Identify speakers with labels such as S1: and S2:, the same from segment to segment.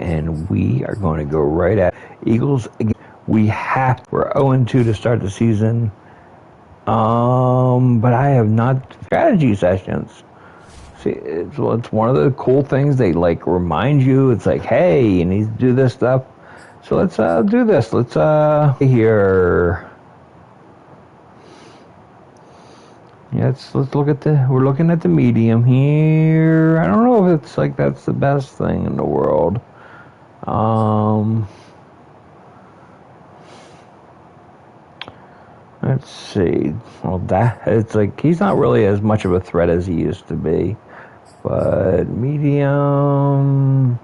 S1: and we are going to go right at Eagles again. We're 0-2 to start the season. But I have not strategy sessions. See, it's one of the cool things. They like remind you. It's like, hey, you need to do this stuff. So let's do this. Let's here. Let's look at we're looking at the medium here. I don't know if it's like that's the best thing in the world. Let's see. Well, it's like he's not really as much of a threat as he used to be. But medium.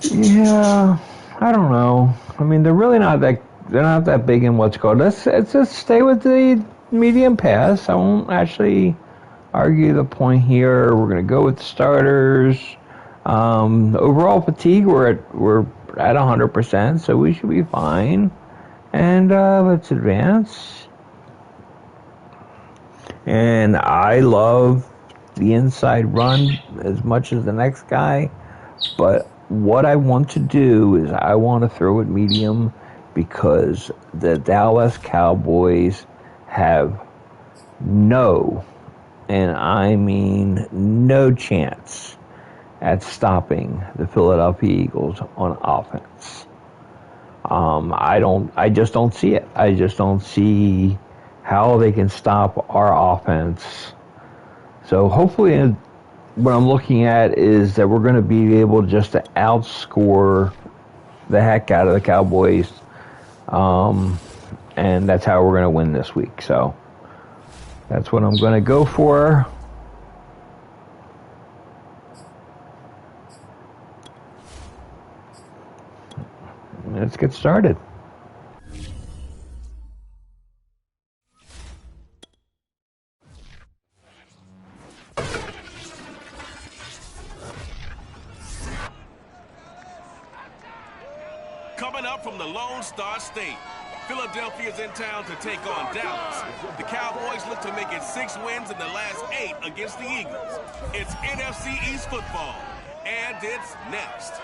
S1: Yeah, I don't know. I mean, they're not that big in what's called. Let's just stay with the medium pass. I won't actually argue the point here. We're gonna go with the starters. Overall fatigue, we're at 100%, so we should be fine. And let's advance. And I love the inside run as much as the next guy, but what I want to do is I want to throw it medium because the Dallas Cowboys have no, and I mean no chance at stopping the Philadelphia Eagles on offense. I just don't see it. I just don't see how they can stop our offense. So hopefully what I'm looking at is that we're going to be able just to outscore the heck out of the Cowboys. And that's how we're going to win this week. So that's what I'm going to go for. Let's get started.
S2: Coming up from the Lone Star State, Philadelphia's in town to take on Dallas. The Cowboys look to make it 6 wins in the last 8 against the Eagles. It's NFC East football, and it's next.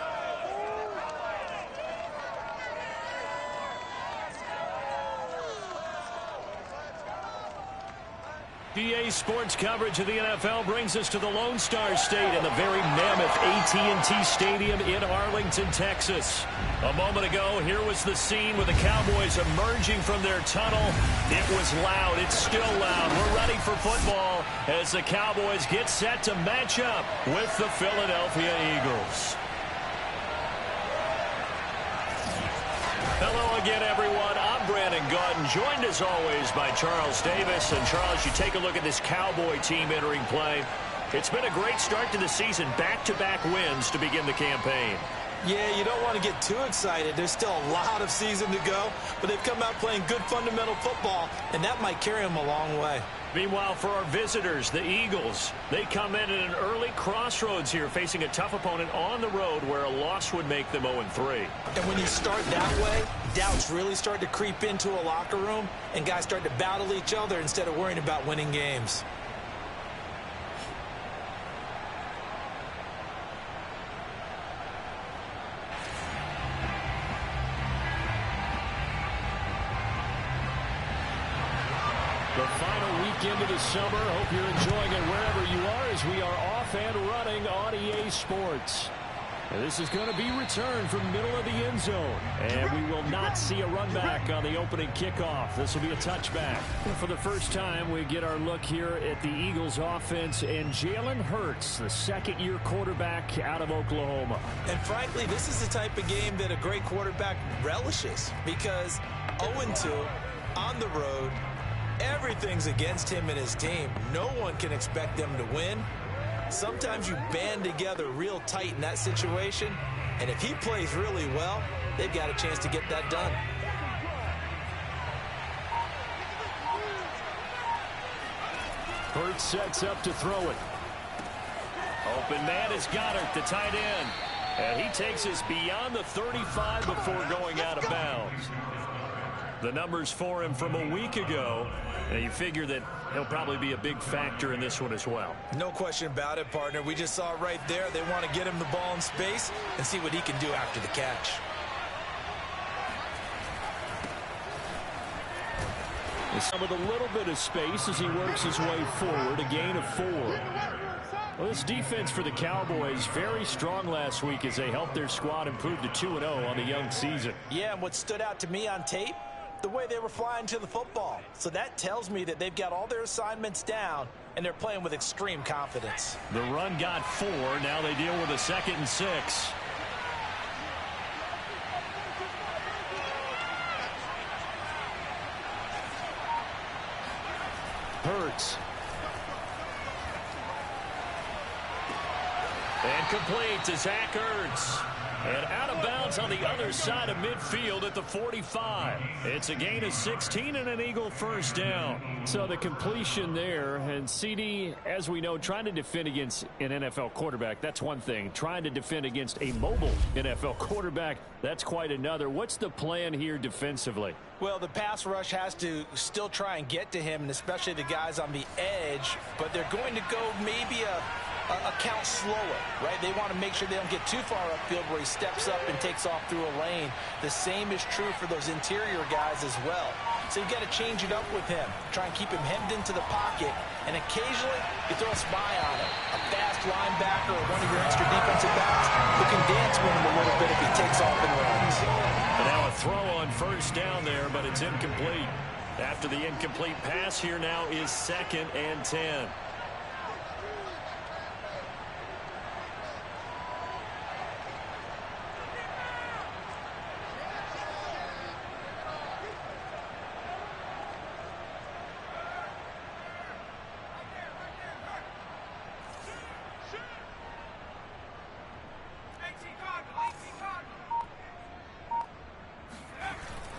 S3: EA Sports coverage of the NFL brings us to the Lone Star State in the very mammoth AT&T Stadium in Arlington, Texas. A moment ago, here was the scene with the Cowboys emerging from their tunnel. It was loud. It's still loud. We're ready for football as the Cowboys get set to match up with the Philadelphia Eagles. Hello again, everyone. I'm Brandon Gordon, joined as always by Charles Davis. And Charles, you take a look at this Cowboy team entering play. It's been a great start to the season, back-to-back wins to begin the campaign.
S4: Yeah, you don't want to get too excited. There's still a lot of season to go, but they've come out playing good fundamental football, and that might carry them a long way.
S3: Meanwhile, for our visitors, the Eagles, they come in at an early crossroads here, facing a tough opponent on the road where a loss would make them 0-3.
S4: And when you start that way, doubts really start to creep into a locker room, and guys start to battle each other instead of worrying about winning games.
S3: The final weekend of the summer. Hope you're enjoying it wherever you are as we are off and running on EA Sports. And this is going to be returned from middle of the end zone. And we will not see a run back on the opening kickoff. This will be a touchback. And for the first time, we get our look here at the Eagles offense and Jalen Hurts, the second-year quarterback out of Oklahoma.
S4: And frankly, this is the type of game that a great quarterback relishes because 0-2 on the road, everything's against him and his team. No one can expect them to win. Sometimes you band together real tight in that situation, and if he plays really well, they've got a chance to get that done.
S3: Hurts sets up to throw it. Open man is Goddard, the tight end. And he takes us beyond the 35 before going out of bounds. the numbers for him from a week ago. And you figure that he'll probably be a big factor in this one as well.
S4: No question about it, partner. We just saw it right there. They want to get him the ball in space and see what he can do after the catch.
S3: Some with a little bit of space as he works his way forward, a gain of 4. Well, this defense for the Cowboys, very strong last week as they helped their squad improve to 2-0 on the young season.
S4: Yeah, and what stood out to me on tape, the way they were flying to the football. So that tells me that they've got all their assignments down, and they're playing with extreme confidence.
S3: The run got 4. Now they deal with a 2nd and 6. Hurts. And complete to Zach Ertz. And out of bounds on the other side of midfield at the 45. It's a gain of 16 and an Eagle first down. So the completion there, and CD, as we know, trying to defend against an NFL quarterback, that's one thing. Trying to defend against a mobile NFL quarterback, that's quite another. What's the plan here defensively?
S4: Well, the pass rush has to still try and get to him, and especially the guys on the edge, but they're going to go maybe a count slower, right? They want to make sure they don't get too far upfield where he steps up and takes off through a lane. The same is true for those interior guys as well. So you've got to change it up with him. Try and keep him hemmed into the pocket, and occasionally you throw a spy on him. A fast linebacker or one of your extra defensive backs who can dance with him a little bit if he takes off and runs.
S3: And now a throw on first down there, but it's incomplete. After the incomplete pass, here now is 2nd and 10.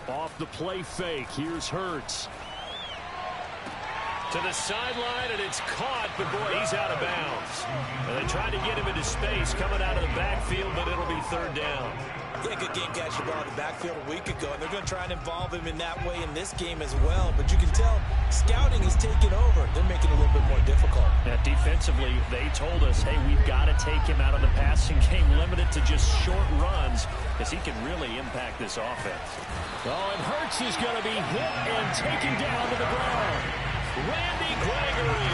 S3: Off the play fake, here's Hurts. To the sideline, and it's caught, but boy, he's out of bounds. And they tried to get him into space coming out of the backfield, but it'll be 3rd down.
S4: Yeah, good game catching ball in the backfield a week ago, and they're going to try and involve him in that way in this game as well. But you can tell scouting is taking over. They're making it a little bit more difficult.
S3: Yeah, defensively, they told us, hey, we've got to take him out of the passing game, limited to just short runs, because he can really impact this offense. Oh, and Hurts is going to be hit and taken down to the ground. Randy Gregory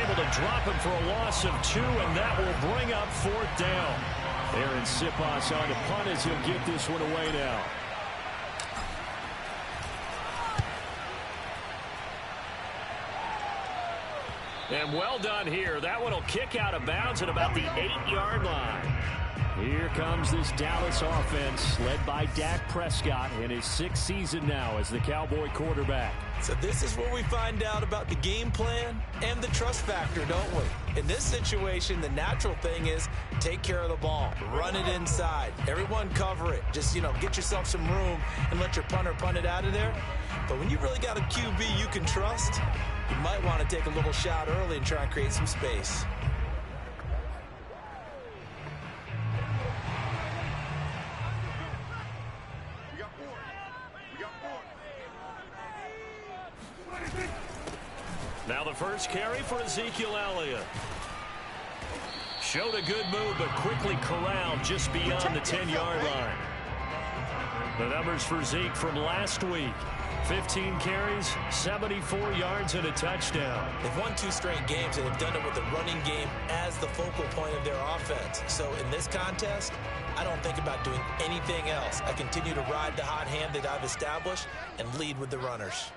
S3: able to drop him for a loss of 2, and that will bring up 4th down. Aaron Siposs on the punt as he'll get this one away now. And well done here. That one will kick out of bounds at about the 8-yard line. Here comes this Dallas offense led by Dak Prescott in his 6th season now as the Cowboy quarterback.
S4: So this is where we find out about the game plan and the trust factor, don't we? In this situation, the natural thing is take care of the ball. Run it inside. Everyone cover it. Just, get yourself some room and let your punter punt it out of there. But when you really got a QB you can trust, you might want to take a little shot early and try and create some space.
S3: Now the first carry for Ezekiel Elliott. Showed a good move, but quickly corralled just beyond the 10-yard line. The numbers for Zeke from last week. 15 carries, 74 yards, and a touchdown.
S4: They've won 2 straight games, and they've done it with the running game as the focal point of their offense. So in this contest, I don't think about doing anything else. I continue to ride the hot hand that I've established and lead with the runners.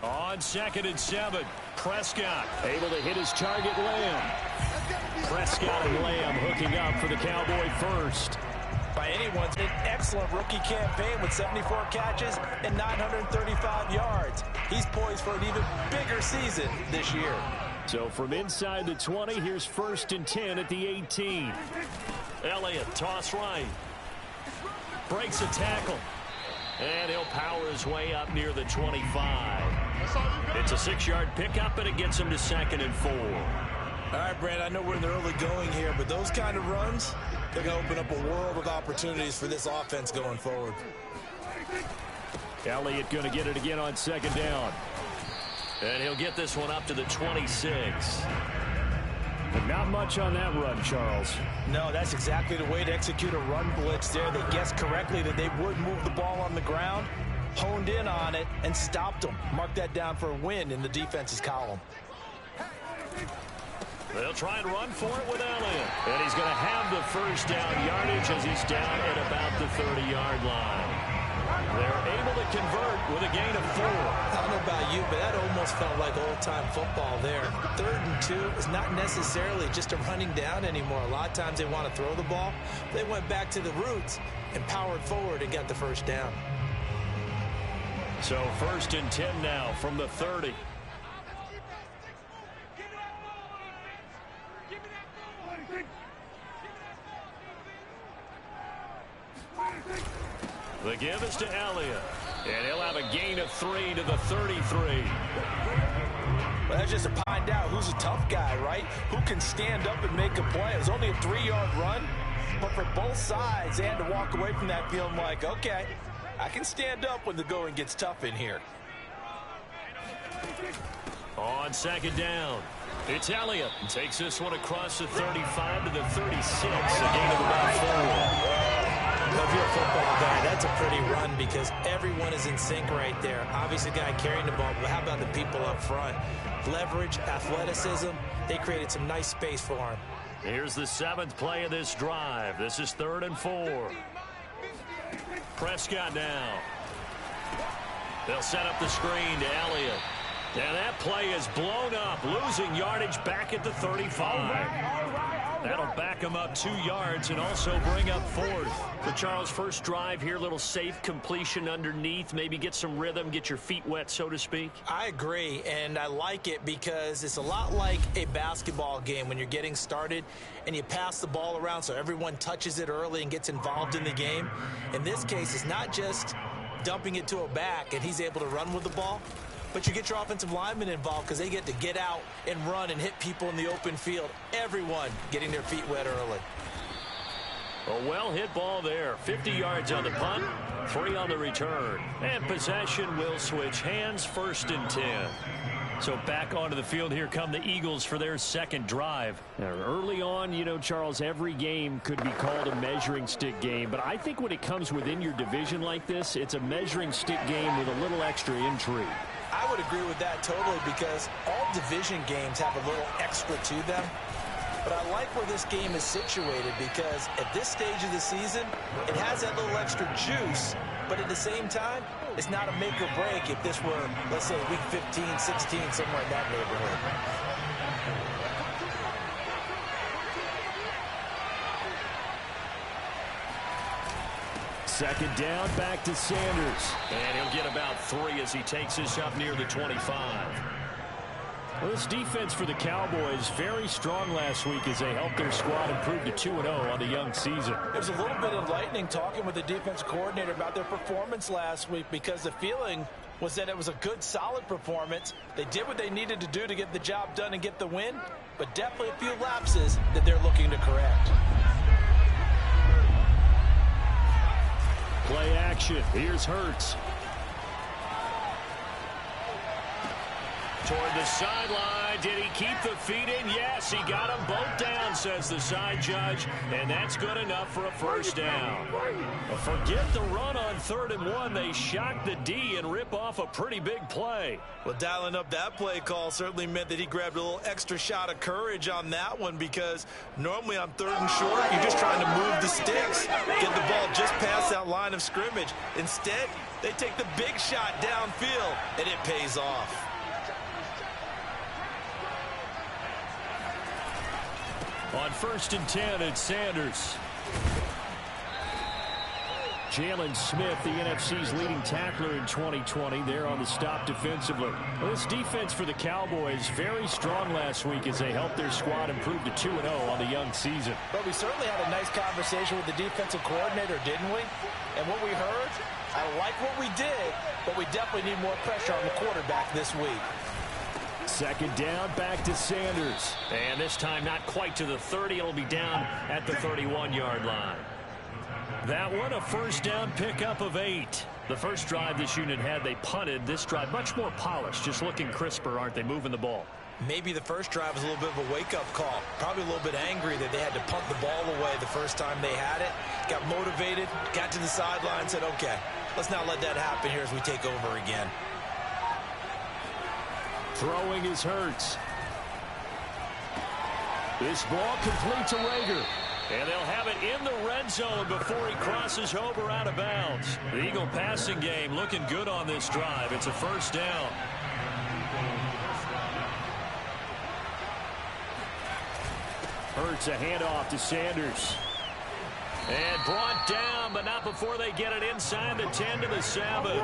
S3: On 2nd and 7, Prescott able to hit his target, Lamb. Prescott and Lamb hooking up for the Cowboy first.
S4: By anyone's an excellent rookie campaign with 74 catches and 935 yards. He's poised for an even bigger season this year.
S3: So from inside the 20, here's 1st and 10 at the 18. Elliott, toss right. Breaks a tackle. And he'll power his way up near the 25. It's a 6-yard pickup, and it gets him to 2nd and 4.
S4: All right, Brand, I know we're in the early going here, but those kind of runs, they're going to open up a world of opportunities for this offense going forward.
S3: Elliott going to get it again on second down. And he'll get this one up to the 26. But not much on that run, Charles.
S4: No, that's exactly the way to execute a run blitz there. They guessed correctly that they would move the ball on the ground, honed in on it, and stopped them. Mark that down for a win in the defense's column.
S3: They'll try and run for it with Elliott. And he's going to have the first down yardage as he's down at about the 30-yard line. They're able to convert with a gain of 4.
S4: I don't know about you, but that almost felt like old-time football there. 3rd and 2 is not necessarily just a running down anymore. A lot of times they want to throw the ball. They went back to the roots and powered forward and got the first down.
S3: So 1st and 10 now from the 30. The give is to Elliott, and he'll have a gain of 3 to the 33.
S4: Well, that's just to find out who's a tough guy, right? Who can stand up and make a play. It was only a 3-yard run, but for both sides, they had to walk away from that feeling like, okay, I can stand up when the going gets tough in here.
S3: On second down, it's Elliott. Takes this one across the 35 to the 36, a gain of about 4.
S4: Well, if you're a football guy, that's a pretty run because everyone is in sync right there. Obviously, the guy carrying the ball, but how about the people up front? Leverage, athleticism, they created some nice space for him.
S3: Here's the 7th play of this drive. This is 3rd and 4. Prescott now. They'll set up the screen to Elliott. And that play is blown up, losing yardage back at the 35. That'll back him up 2 yards and also bring up 4th. So, Charles, first drive here, little safe completion underneath, maybe get some rhythm, get your feet wet, so to speak.
S4: I agree, and I like it because it's a lot like a basketball game when you're getting started and you pass the ball around so everyone touches it early and gets involved in the game. In this case, it's not just dumping it to a back and he's able to run with the ball, but you get your offensive linemen involved because they get to get out and run and hit people in the open field. Everyone getting their feet wet early.
S3: A well-hit ball there. 50 yards on the punt, 3 on the return. And possession will switch hands, 1st and 10. So back onto the field, here come the Eagles for their second drive. Now, early on, you know, Charles, every game could be called a measuring stick game. But I think when it comes within your division like this, it's a measuring stick game with a little extra intrigue.
S4: I would agree with that totally because all division games have a little extra to them. But I like where this game is situated because at this stage of the season, it has that little extra juice. But at the same time, it's not a make or break if this were, let's say, week 15, 16, somewhere in that neighborhood.
S3: Second down, back to Sanders. And he'll get about 3 as he takes this up near the 25. Well, this defense for the Cowboys, very strong last week as they helped their squad improve to 2-0 on the young season.
S4: There's a little bit enlightening talking with the defense coordinator about their performance last week because the feeling was that it was a good, solid performance. They did what they needed to do to get the job done and get the win, but definitely a few lapses that they're looking to correct.
S3: Play action. Here's Hurts. Toward the sideline. Did he keep the feet in? Yes, he got them both down, says the side judge. And that's good enough for a first down. Forget the run on 3rd and 1. They shock the D and rip off a pretty big play.
S4: Well, dialing up that play call certainly meant that he grabbed a little extra shot of courage on that one because normally on 3rd and short, you're just trying to move the sticks, get the ball just past that line of scrimmage. Instead, they take the big shot downfield, and it pays off.
S3: On 1st and 10, it's Sanders. Jalen Smith, the NFC's leading tackler in 2020, there on the stop defensively. Well, this defense for the Cowboys, very strong last week as they helped their squad improve to 2-0 on the young season.
S4: But we certainly had a nice conversation with the defensive coordinator, didn't we? And what we heard, I like what we did, but we definitely need more pressure on the quarterback this week.
S3: Second down, back to Sanders. And this time not quite to the 30. It'll be down at the 31-yard line. That one, a first down pickup of 8. The first drive this unit had, they punted. This drive, much more polished, just looking crisper, aren't they, moving the ball?
S4: Maybe the first drive was a little bit of a wake-up call. Probably a little bit angry that they had to punt the ball away the first time they had it. Got motivated, got to the sideline, said, okay, let's not let that happen here as we take over again.
S3: Throwing is Hurts. This ball complete to Rager. And they'll have it in the red zone before he crosses over out of bounds. The Eagle passing game looking good on this drive. It's a first down. Hurts a handoff to Sanders. And brought down, but not before they get it inside the 10 to the 7.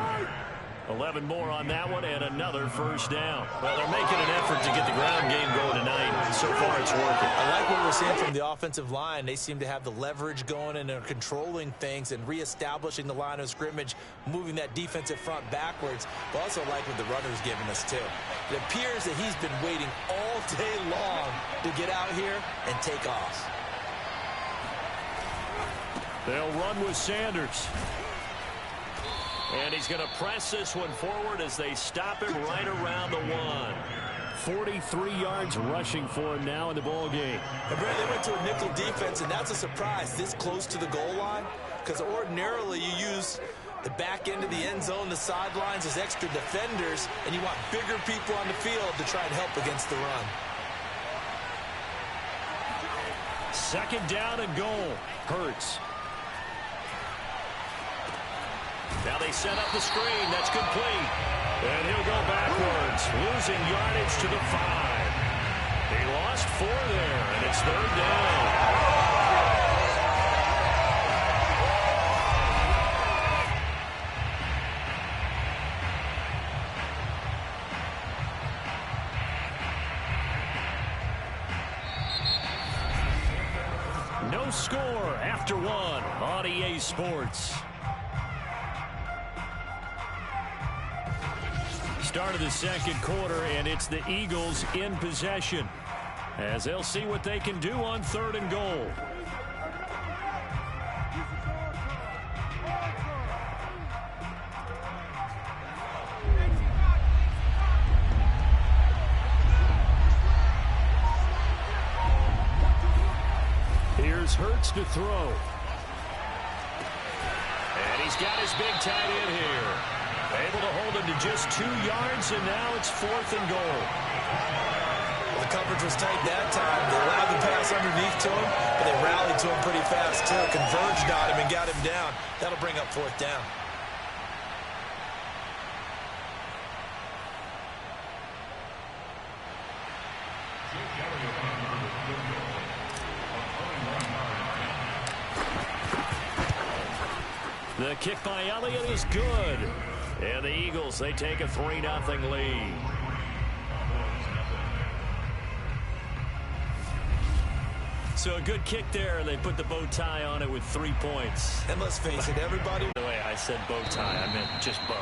S3: 11 more on that one, and another first down. Well, they're making an effort to get the ground game going tonight. So far, it's working.
S4: I like what we're seeing from the offensive line. They seem to have the leverage going, and they're controlling things and reestablishing the line of scrimmage, moving that defensive front backwards. But also like what the runner's giving us, too. It appears that he's been waiting all day long to get out here and take off.
S3: They'll run with Sanders. And he's going to press this one forward as they stop him right around the 1. 43 yards rushing for him now in the ball game.
S4: And Brad, they went to a nickel defense, and that's a surprise this close to the goal line, because ordinarily you use the back end of the end zone, the sidelines as extra defenders, and you want bigger people on the field to try and help against the run.
S3: Second down and goal. Hurts. Now they set up the screen. That's complete. And he'll go backwards, losing yardage to the 5. He lost 4 there, and it's third down. No score after 1 on EA Sports. Start of the second quarter, and it's the Eagles in possession as they'll see what they can do on 3rd and goal. Here's Hurts to throw. And he's got his big tight end here. Able to hold him to just 2 yards, and now it's 4th and goal.
S4: Well, the coverage was tight that time. They allowed the pass underneath to him, but they rallied to him pretty fast, too. Converged on him and got him down. That'll bring up 4th down.
S3: The kick by Elliott is good. And the Eagles, they take a 3-0 lead. So a good kick there. They put the bow tie on it with 3 points.
S4: And let's face it, everybody...
S3: By the way, I said bow tie. I meant just bow.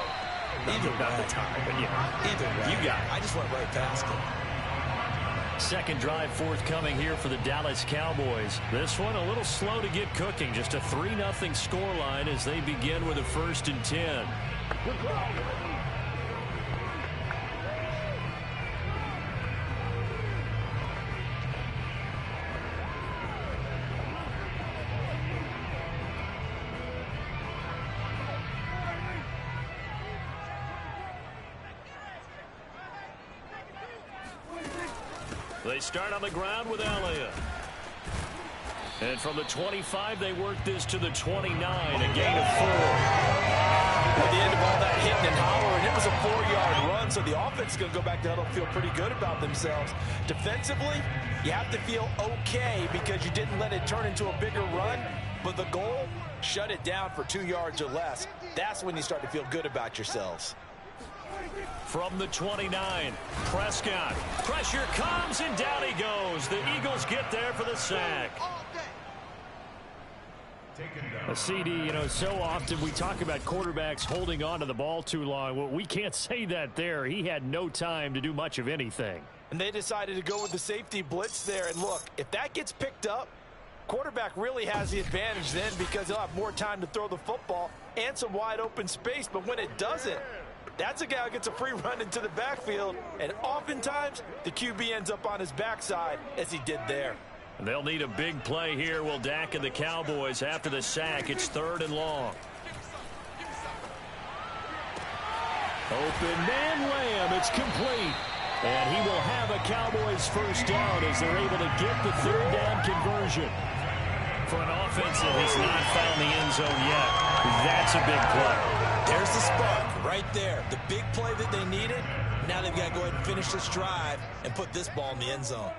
S3: Not the tie, but yeah.
S4: Either way.
S3: You got it.
S4: I just went right past it.
S3: Second drive forthcoming here for the Dallas Cowboys. This one a little slow to get cooking. Just a 3-0 scoreline as they begin with a 1st and 10. They start on the ground with Elliott. And from the 25, they work this to the 29, a gain of 4.
S4: At the end of all that hitting and hollering, it was a 4-yard run, so the offense is going to go back to huddle and feel pretty good about themselves. Defensively, you have to feel okay because you didn't let it turn into a bigger run, but the goal, shut it down for 2 yards or less. That's when you start to feel good about yourselves.
S3: From the 29, Prescott. Pressure comes, and down he goes. The Eagles get there for the sack. A CD, you know, so often we talk about quarterbacks holding on to the ball too long. Well, we can't say that there. He had no time to do much of anything.
S4: And they decided to go with the safety blitz there. And look, if that gets picked up, Quarterback really has the advantage then because he'll have more time to throw the football and some wide open space. But when it doesn't, that's a guy who gets a free run into the backfield. And oftentimes, the QB ends up on his backside as he did there.
S3: They'll need a big play here. Will Dak and the Cowboys after the sack. It's 3rd and long. Open man Lamb. It's complete. And he will have a Cowboys first down as they're able to get the 3rd down conversion. For an offense that has not found the end zone yet, that's a big play.
S4: There's the spark right there. The big play that they needed. Now they've got to go ahead and finish this drive and put this ball in the end zone.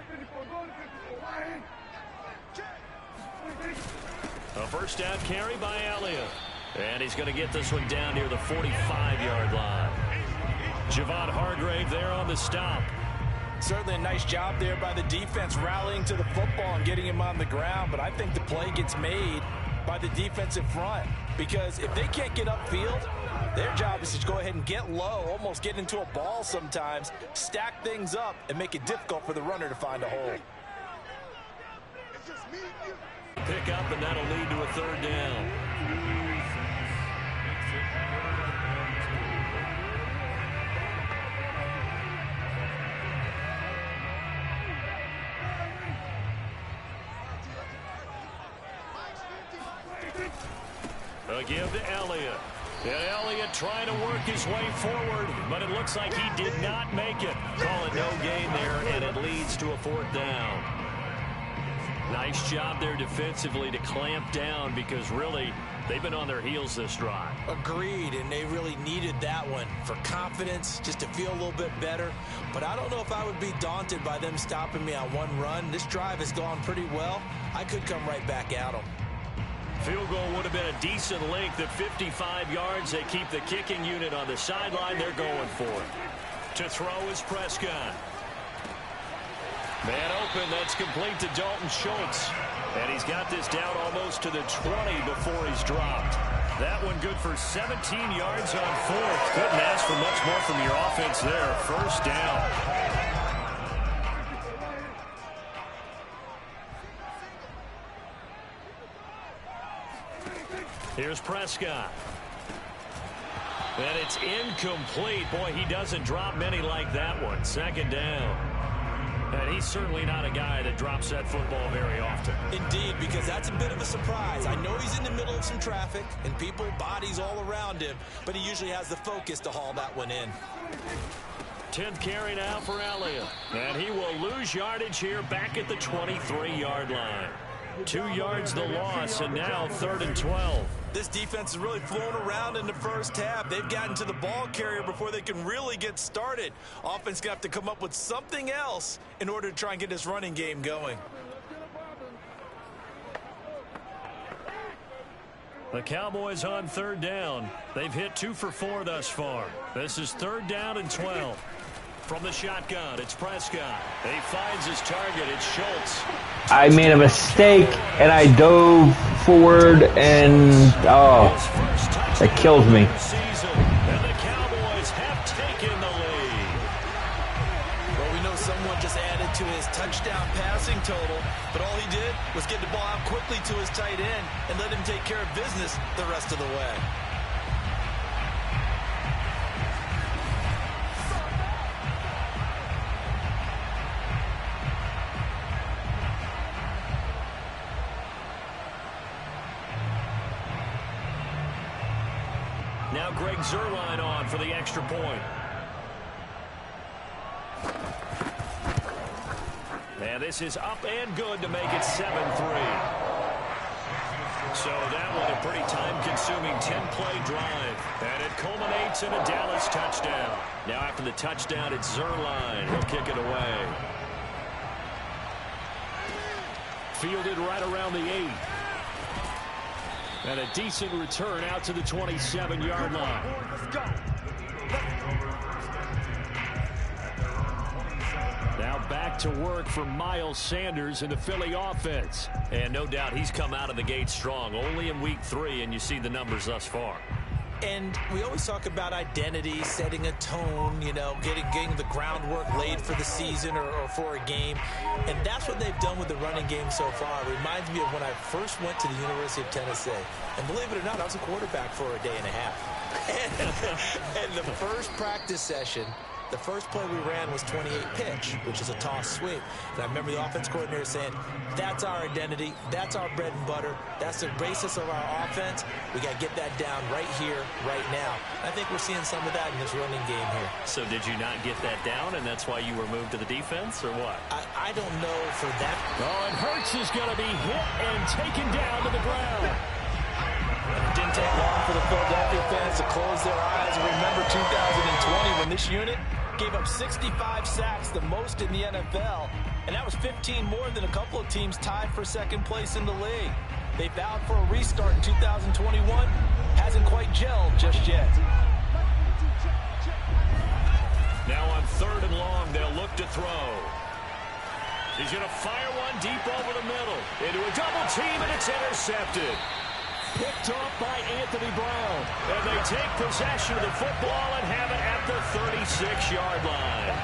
S3: A first down carry by Elliott. And he's going to get this one down near the 45-yard line. Javon Hargrave there on the stop.
S4: Certainly a nice job there by the defense rallying to the football and getting him on the ground. But I think the play gets made by the defensive front. Because if they can't get upfield, their job is to go ahead and get low, almost get into a ball sometimes, stack things up, and make it difficult for the runner to find a hole.
S3: Pick up, and that'll lead to a 3rd down. A give to Elliott. And Elliott trying to work his way forward, but it looks like he did not make it. Call it no gain there, and it leads to a 4th down. Nice job there defensively to clamp down because really they've been on their heels this drive.
S4: Agreed, and they really needed that one for confidence, just to feel a little bit better. But I don't know if I would be daunted by them stopping me on one run. This drive has gone pretty well. I could come right back at them.
S3: Field goal would have been a decent length at 55 yards. They keep the kicking unit on the sideline. They're going for it. To throw is Prescott. Man open, that's complete to Dalton Schultz. And he's got this down almost to the 20 before he's dropped. That one good for 17 yards on 4th. Couldn't ask for much more from your offense there. First down. Here's Prescott. And it's incomplete. Boy, he doesn't drop many like that one. 2nd down. And he's certainly not a guy that drops that football very often.
S4: Indeed, because that's a bit of a surprise. I know he's in the middle of some traffic and people, bodies all around him, but he usually has the focus to haul that one in.
S3: 10th carry now for Elliott. And he will lose yardage here back at the 23-yard line. 2 yards the loss, and now 3rd and 12.
S4: This defense is really flown around in the first half. They've gotten to the ball carrier before they can really get started. Offense going to have to come up with something else in order to try and get this running game going.
S3: The Cowboys on 3rd down. They've hit 2 for 4 thus far. This is 3rd down and 12. From the shotgun, it's Prescott. He finds his target. It's Schultz.
S1: I made a mistake, and I dove forward, and, oh, that kills me.
S3: And the Cowboys have taken the lead.
S4: Well, we know someone just added to his touchdown passing total, but all he did was get the ball out quickly to his tight end and let him take care of business the rest of the way.
S3: Now Greg Zuerlein on for the extra point. And this is up and good to make it 7-3. So that one a pretty time-consuming 10-play drive. And it culminates in a Dallas touchdown. Now after the touchdown, it's Zuerlein. He'll kick it away. Fielded right around the 8. And a decent return out to the 27-yard line. Now back to work for Miles Sanders in the Philly offense. And no doubt he's come out of the gate strong. Only in week 3, and you see the numbers thus far.
S4: And we always talk about identity, setting a tone, you know, getting the groundwork laid for the season or for a game. And that's what they've done with the running game so far. It reminds me of when I first went to the University of Tennessee. And believe it or not, I was a quarterback for a day and a half. And the first practice session, the first play we ran was 28 pitch, which is a toss sweep. And I remember the offense coordinator saying, that's our identity, that's our bread and butter, that's the basis of our offense. We got to get that down right here, right now. I think we're seeing some of that in this running game here.
S3: So did you not get that down, and that's why you were moved to the defense, or what?
S4: I don't know for that.
S3: Oh, and Hurts is going to be hit and taken down to the ground.
S4: It didn't take long for the Philadelphia fans to close their eyes and remember 2020 when this unit gave up 65 sacks, the most in the NFL, and that was 15 more than a couple of teams tied for second place in the league. They vowed for a restart in 2021. Hasn't quite gelled just yet.
S3: Now on 3rd and long, they'll look to throw. He's going to fire one deep over the middle. Into a double team, and it's intercepted. Picked off by Anthony Brown. And they take possession of the football and have it at the 36-yard line.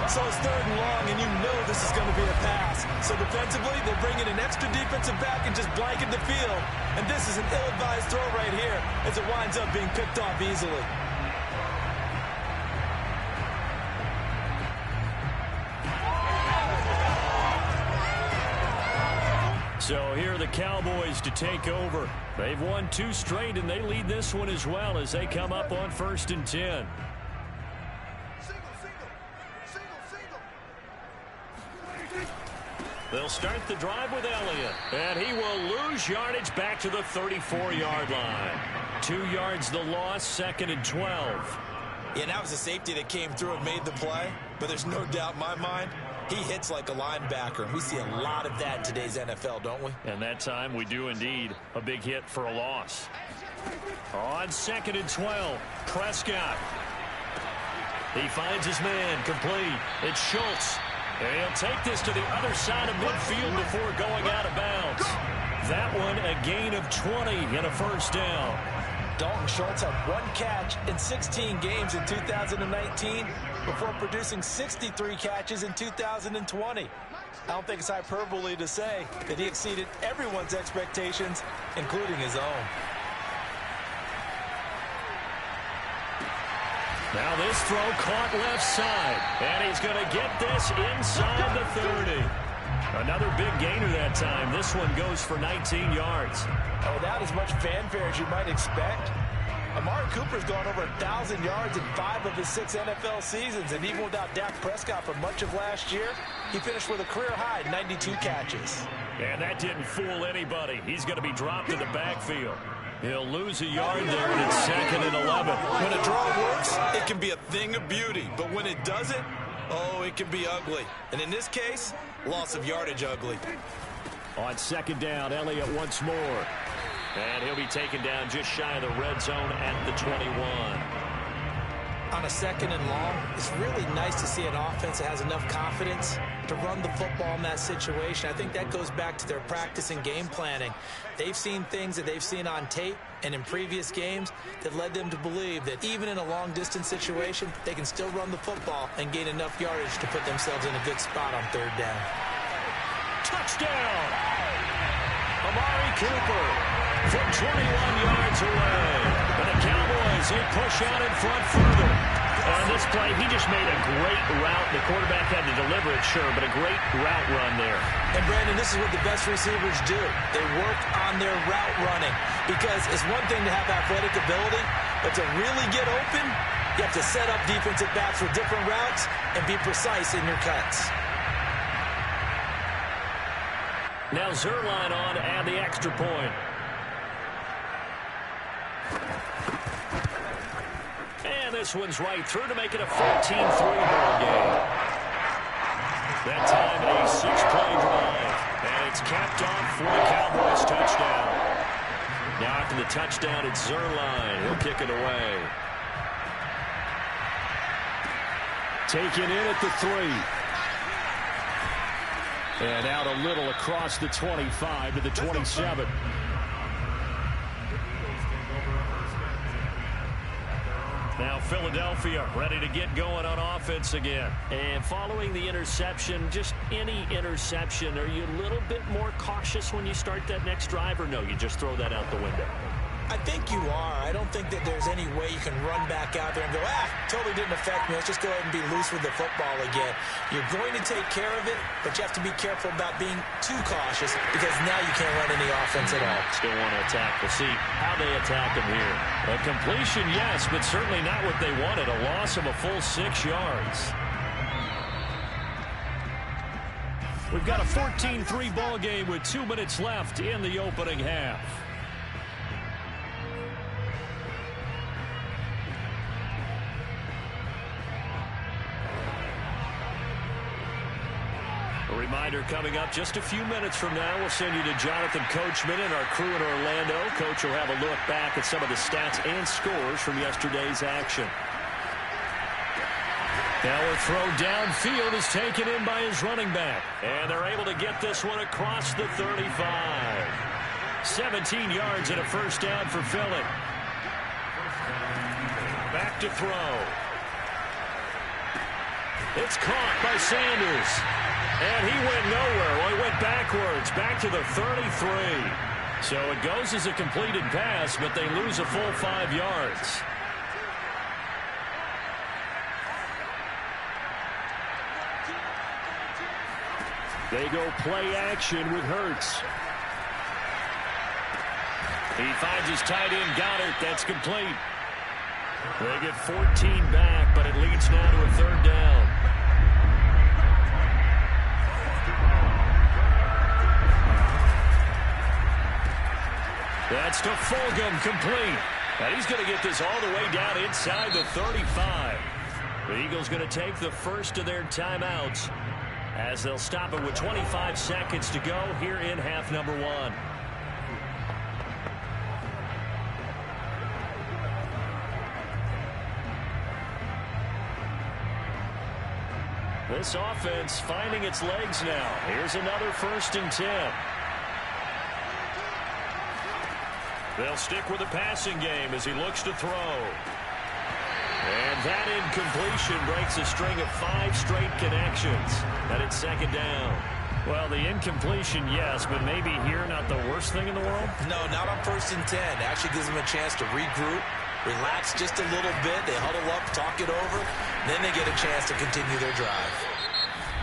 S4: So it's 3rd and long, and you know this is going to be a pass. So defensively, they're bringing an extra defensive back and just blanket the field. And this is an ill-advised throw right here as it winds up being picked off easily.
S3: So here are the Cowboys to take over. They've won 2 straight, and they lead this one as well as they come up on 1st and 10. They'll start the drive with Elliott, and he will lose yardage back to the 34-yard line. 2 yards the loss, 2nd and 12.
S4: Yeah, that was a safety that came through and made the play, but there's no doubt in my mind he hits like a linebacker. We see a lot of that in today's NFL, don't we?
S3: And that time we do indeed. A big hit for a loss. On 2nd and 12, Prescott. He finds his man, complete. It's Schultz. And he'll take this to the other side of midfield before going out of bounds. That one a gain of 20 and a 1st down.
S4: Dalton Schultz had 1 catch in 16 games in 2019 before producing 63 catches in 2020. I don't think it's hyperbole to say that he exceeded everyone's expectations, including his own.
S3: Now this throw caught left side, and he's going to get this inside the 30. Another big gainer that time. This one goes for 19 yards.
S4: Without as much fanfare as you might expect, Amari Cooper's gone over 1,000 yards in 5 of his 6 NFL seasons, and even without Dak Prescott for much of last year, he finished with a career-high 92 catches.
S3: And that didn't fool anybody. He's going to be dropped in the backfield. He'll lose a yard there, and it's 2nd and 11.
S4: When a draw works, it can be a thing of beauty, but when it doesn't, oh, it can be ugly. And in this case, loss of yardage ugly.
S3: On 2nd down, Elliott once more. And he'll be taken down just shy of the red zone at the 21.
S4: On a 2nd and long, it's really nice to see an offense that has enough confidence to run the football in that situation. I think that goes back to their practice and game planning. They've seen things that they've seen on tape and in previous games that led them to believe that even in a long-distance situation, they can still run the football and gain enough yardage to put themselves in a good spot on 3rd down.
S3: Touchdown! Amari Cooper from 21 yards away. And the Cowboys, they push out in front further. On this play, he just made a great route. The quarterback had to deliver it, sure, but a great route run there.
S4: And, Brandon, this is what the best receivers do. They work on their route running because it's one thing to have athletic ability, but to really get open, you have to set up defensive backs with different routes and be precise in your cuts.
S3: Now Zerline on to add the extra point. And this one's right through to make it a 14-3 ball game. That time a 6-play drive. And it's capped off for the Cowboys touchdown. Now after the touchdown, it's Zerline. He'll kick it away. Taken in at the 3. And out a little across the 25 to the 27. Philadelphia ready to get going on offense again. And following the interception, just any interception, are you a little bit more cautious when you start that next drive, or no, you just throw that out the window?
S4: I think you are. I don't think that there's any way you can run back out there and go, totally didn't affect me. Let's just go ahead and be loose with the football again. You're going to take care of it, but you have to be careful about being too cautious because now you can't run any offense at all.
S3: Still want to attack. We'll see how they attack him here. A completion, yes, but certainly not what they wanted. A loss of a full 6 yards. We've got a 14-3 ball game with 2 minutes left in the opening half. A reminder coming up just a few minutes from now. We'll send you to Jonathan Coachman and our crew in Orlando. Coach will have a look back at some of the stats and scores from yesterday's action. Now a throw downfield is taken in by his running back. And they're able to get this one across the 35. 17 yards and a first down for Philly. Back to throw. It's caught by Sanders. And he went nowhere. Well, he went backwards, back to the 33. So it goes as a completed pass, but they lose a full 5 yards. They go play action with Hurts. He finds his tight end, Goddard. That's complete. They get 14 back, but it leads now to a third down. That's to Fulgham, complete. And he's going to get this all the way down inside the 35. The Eagles going to take the first of their timeouts as they'll stop it with 25 seconds to go here in half number 1. This offense finding its legs now. Here's another 1st and 10. They'll stick with the passing game as he looks to throw. And that incompletion breaks a string of 5 straight connections. And it's 2nd down. Well, the incompletion, yes, but maybe here not the worst thing in the world?
S4: No, not on 1st and 10. It actually gives them a chance to regroup, relax just a little bit. They huddle up, talk it over, then they get a chance to continue their drive.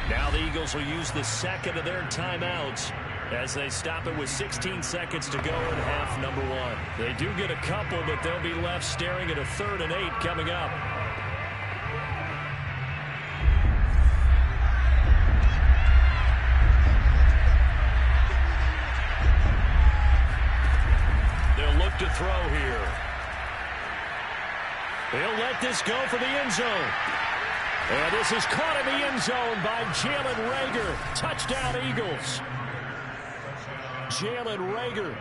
S3: Now the Eagles will use the 2nd of their timeouts as they stop it with 16 seconds to go in half number 1. They do get a couple, but they'll be left staring at a 3rd and 8 coming up. They'll look to throw here. They'll let this go for the end zone. And this is caught in the end zone by Jalen Reagor. Touchdown, Eagles. Jalen Reagor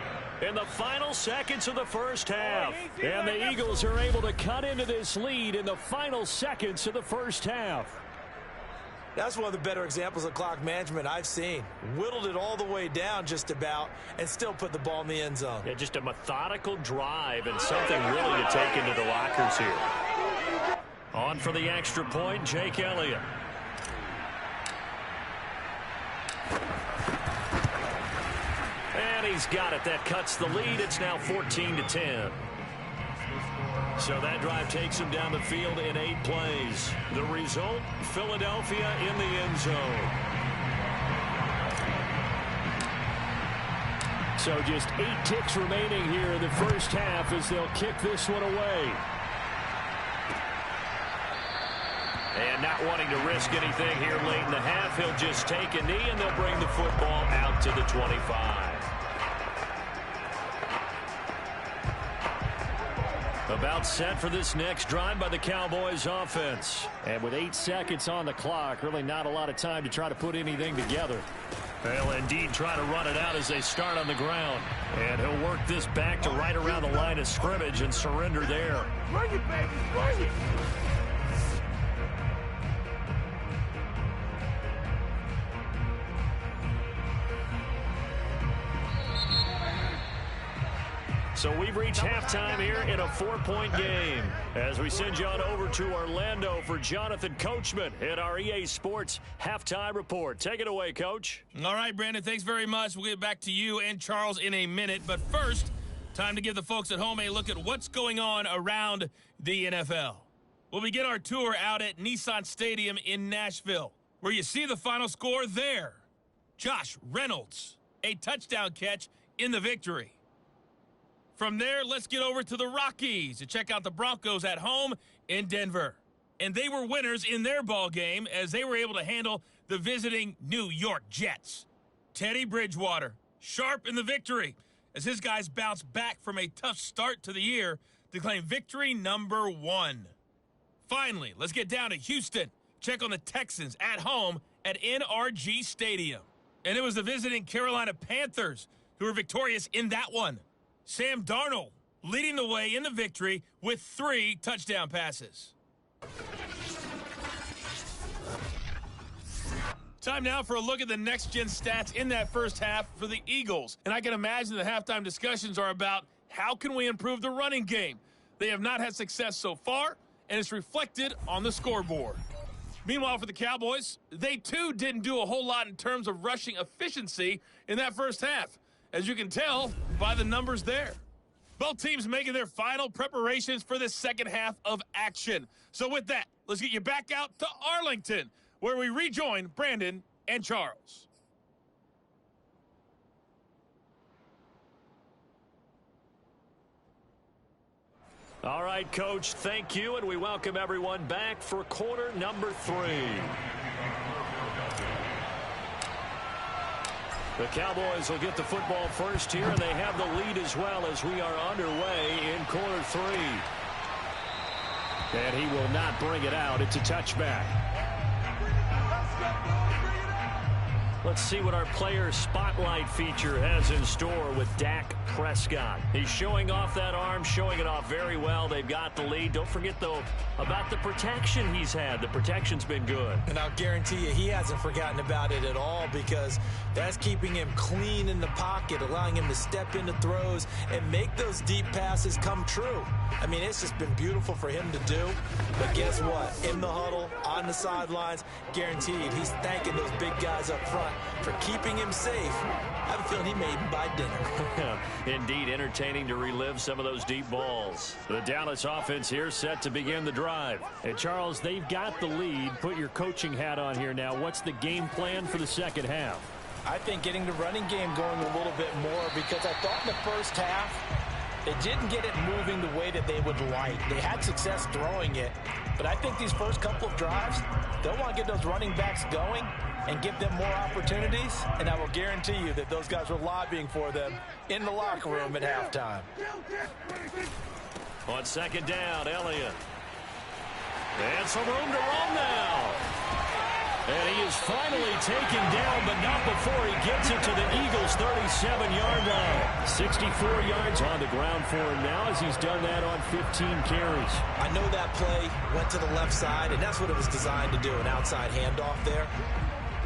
S3: in the final seconds of the first half. And the Eagles are able to cut into this lead in the final seconds of the first half.
S4: That's one of the better examples of clock management I've seen. Whittled it all the way down just about and still put the ball in the end zone.
S3: Yeah, just a methodical drive and something really to take into the lockers here. On for the extra point, Jake Elliott. And he's got it. That cuts the lead. It's now 14-10. So that drive takes him down the field in 8 plays. The result, Philadelphia in the end zone. So just 8 ticks remaining here in the first half as they'll kick this one away. And not wanting to risk anything here late in the half, he'll just take a knee and they'll bring the football out to the 25. About set for this next drive by the Cowboys offense. And with 8 seconds on the clock, really not a lot of time to try to put anything together. They'll indeed try to run it out as they start on the ground. And he'll work this back to right around the line of scrimmage and surrender there.
S5: Bring it, baby, bring it.
S3: So we've reached halftime here in a 4-point game as we send you on over to Orlando for Jonathan Coachman at our EA Sports Halftime Report. Take it away, Coach.
S6: All right, Brandon, thanks very much. We'll get back to you and Charles in a minute. But first, time to give the folks at home a look at what's going on around the NFL. We'll begin our tour out at Nissan Stadium in Nashville, where you see the final score there. Josh Reynolds, a touchdown catch in the victory. From there, let's get over to the Rockies to check out the Broncos at home in Denver. And they were winners in their ball game as they were able to handle the visiting New York Jets. Teddy Bridgewater, sharp in the victory as his guys bounce back from a tough start to the year to claim victory number 1. Finally, let's get down to Houston. Check on the Texans at home at NRG Stadium. And it was the visiting Carolina Panthers who were victorious in that one. Sam Darnold leading the way in the victory with 3 touchdown passes. Time now for a look at the next-gen stats in that first half for the Eagles. And I can imagine the halftime discussions are about how can we improve the running game. They have not had success so far, and it's reflected on the scoreboard. Meanwhile, for the Cowboys, they too didn't do a whole lot in terms of rushing efficiency in that first half, as you can tell by the numbers there. Both teams making their final preparations for the second half of action. So with that, let's get you back out to Arlington, where we rejoin Brandon and Charles.
S3: All right, Coach, thank you, and we welcome everyone back for quarter number 3. The Cowboys will get the football first here, and they have the lead as well as we are underway in quarter 3. And he will not bring it out. It's a touchback. Let's see what our player spotlight feature has in store with Dak Prescott. He's showing off that arm, showing it off very well. They've got the lead. Don't forget, though, about the protection he's had. The protection's been good.
S4: And I'll guarantee you he hasn't forgotten about it at all, because that's keeping him clean in the pocket, allowing him to step into throws and make those deep passes come true. I mean, it's just been beautiful for him to do. But guess what? In the huddle, on the sidelines, guaranteed he's thanking those big guys up front for keeping him safe. I have a feeling he may even buy dinner.
S3: Indeed, entertaining to relive some of those deep balls. The Dallas offense here set to begin the drive. And Charles, they've got the lead. Put your coaching hat on here now. What's the game plan for the second half?
S4: I think getting the running game going a little bit more, because I thought in the first half they didn't get it moving the way that they would like. They had success throwing it, but I think these first couple of drives, they'll want to get those running backs going and give them more opportunities, and I will guarantee you that those guys were lobbying for them in the locker room at halftime.
S3: On second down, Elliott. And some room to run now. And he is finally taken down, but not before he gets it to the Eagles' 37-yard line. 64 yards on the ground for him now, as he's done that on 15 carries.
S4: I know that play went to the left side, and that's what it was designed to do, an outside handoff there.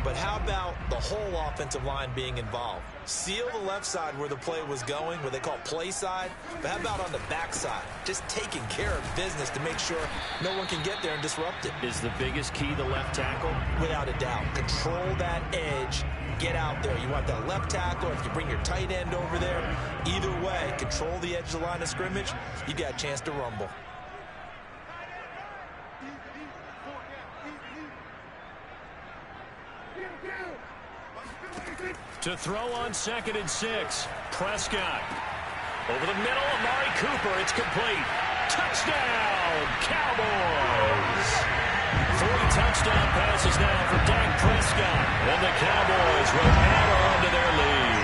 S4: But how about the whole offensive line being involved? Seal the left side where the play was going, what they call play side. But how about on the back side? Just taking care of business to make sure no one can get there and disrupt it.
S3: Is the biggest key the left tackle?
S4: Without a doubt. Control that edge. Get out there. You want that left tackle, or if you bring your tight end over there, either way, control the edge of the line of scrimmage, you got a chance to rumble.
S3: To throw on 2nd and 6. Prescott. Over the middle, Amari Cooper. It's complete. Touchdown, Cowboys. 3 touchdown passes now for Dak Prescott. And the Cowboys will add on to their lead.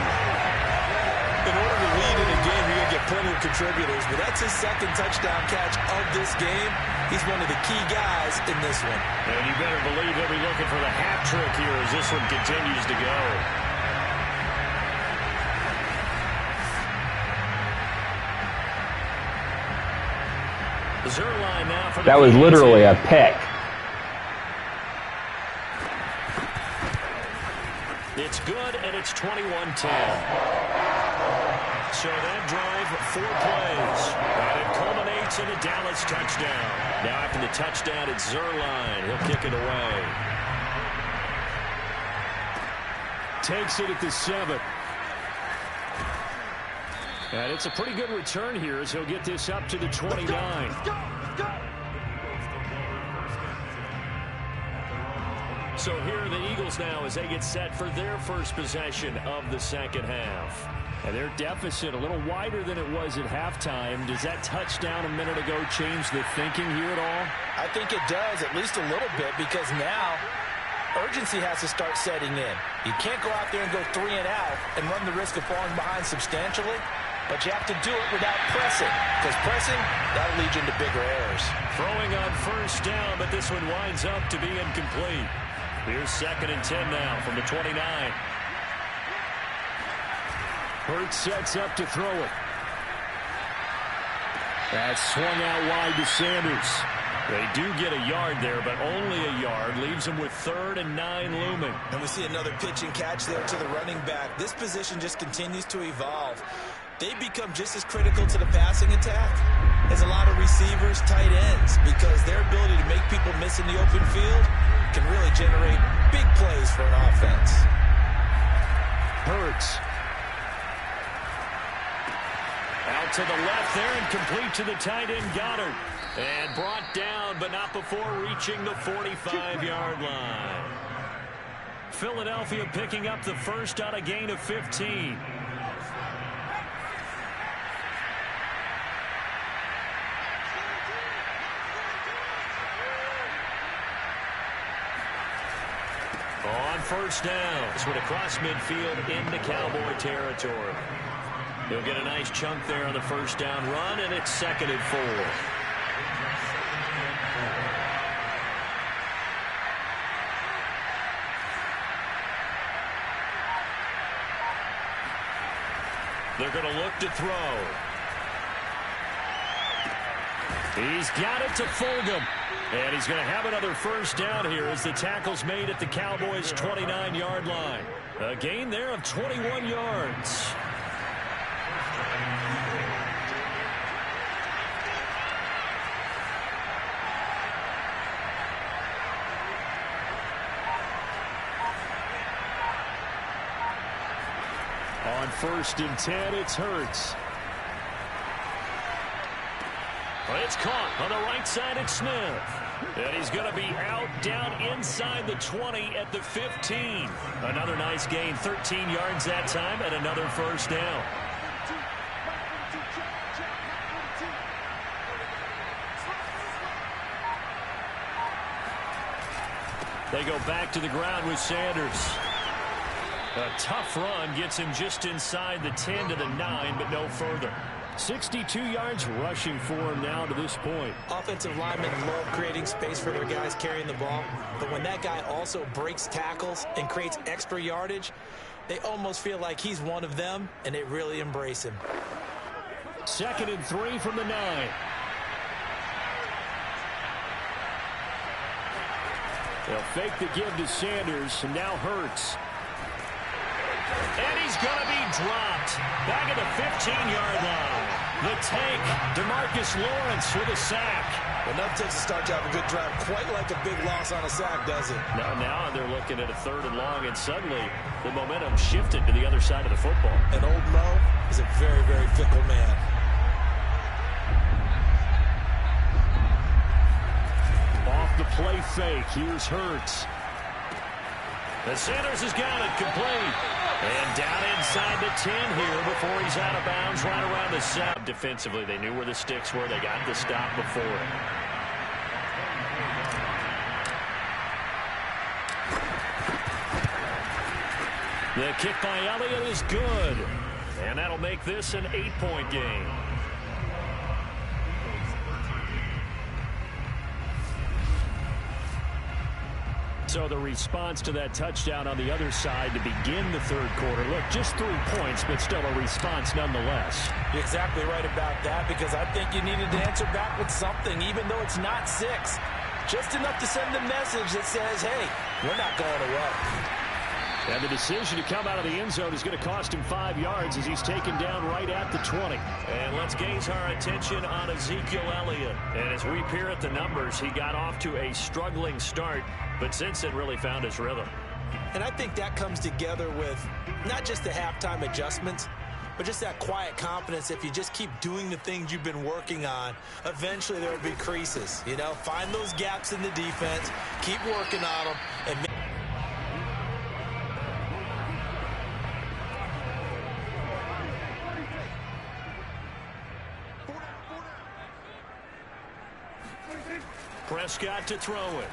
S4: In order to lead in a game, you're going to get plenty of contributors, but that's his 2nd touchdown catch of this game. He's one of the key guys in this one.
S3: And you better believe he'll be looking for the hat trick here as this one continues to go. Zerline now for the
S1: That was literally a peck.
S3: It's good, and it's 21-10. So that drive, 4 plays. And it culminates in a Dallas touchdown. Now after the touchdown, it's Zerline. He'll kick it away. Takes it at the 7. And it's a pretty good return here as he'll get this up to the 29. So here are the Eagles now as they get set for their first possession of the second half. And their deficit a little wider than it was at halftime. Does that touchdown a minute ago change the thinking here at all?
S4: I think it does, at least a little bit, because now urgency has to start setting in. You can't go out there and go 3 and out and run the risk of falling behind substantially, but you have to do it without pressing, because pressing, that'll lead you into bigger errors.
S3: Throwing on first down, but this one winds up to be incomplete. Here's 2nd and 10 now from the 29. Hurts sets up to throw it. That's swung out wide to Sanders. They do get a yard there, but only a yard. Leaves them with 3rd and 9 looming.
S4: And we see another pitch and catch there to the running back. This position just continues to evolve. They become just as critical to the passing attack as a lot of receivers, tight ends, because their ability to make people miss in the open field can really generate big plays for an offense.
S3: Hurts. Out to the left there and complete to the tight end Goddard. And brought down, but not before reaching the 45-yard line. Philadelphia picking up the first on a gain of 15. On first down, swing across midfield into Cowboy territory. He'll get a nice chunk there on the first down run, and it's 2nd and 4. They're going to look to throw. He's got it to Fulgham. And he's going to have another first down here as the tackle's made at the Cowboys' 29-yard line. A gain there of 21 yards. On 1st and 10, it's Hurts. It's caught on the right side at Smith. And he's going to be out down inside the 20 at the 15. Another nice gain, 13 yards that time, and another first down. They go back to the ground with Sanders. A tough run gets him just inside the 10 to the 9, but no further. 62 yards rushing for him now to this point.
S4: Offensive linemen love creating space for their guys carrying the ball, but when that guy also breaks tackles and creates extra yardage, they almost feel like he's one of them, and they really embrace him.
S3: 2nd and 3 from the 9. They'll fake the give to Sanders, and now Hurts. And he's going to be dropped back at the 15-yard line. The tank, DeMarcus Lawrence with a sack.
S4: Well, that takes a start to have a good drive. Quite like a big loss on a sack, does it?
S3: Now they're looking at a 3rd and long, and suddenly the momentum shifted to the other side of the football.
S4: And old Mo is a very, very fickle man.
S3: Off the play fake, here's Hurts. And Sanders has got it complete. And down inside the 10 here before he's out of bounds, right around the 7. Defensively, they knew where the sticks were. They got the stop before it. The kick by Elliott is good. And that'll make this an 8-point game. So the response to that touchdown on the other side to begin the 3rd quarter. Look, just 3 points, but still a response nonetheless.
S4: You're exactly right about that, because I think you needed to answer back with something, even though it's not 6. Just enough to send a message that says, hey, we're not going away.
S3: And the decision to come out of the end zone is going to cost him 5 yards as he's taken down right at the 20.
S7: And let's gaze our attention on Ezekiel Elliott. And as we peer at the numbers, he got off to a struggling start, but since then really found his rhythm.
S4: And I think that comes together with not just the halftime adjustments, but just that quiet confidence. If you just keep doing the things you've been working on, eventually there will be creases. You know, find those gaps in the defense, keep working on them, and
S7: Prescott to throw it.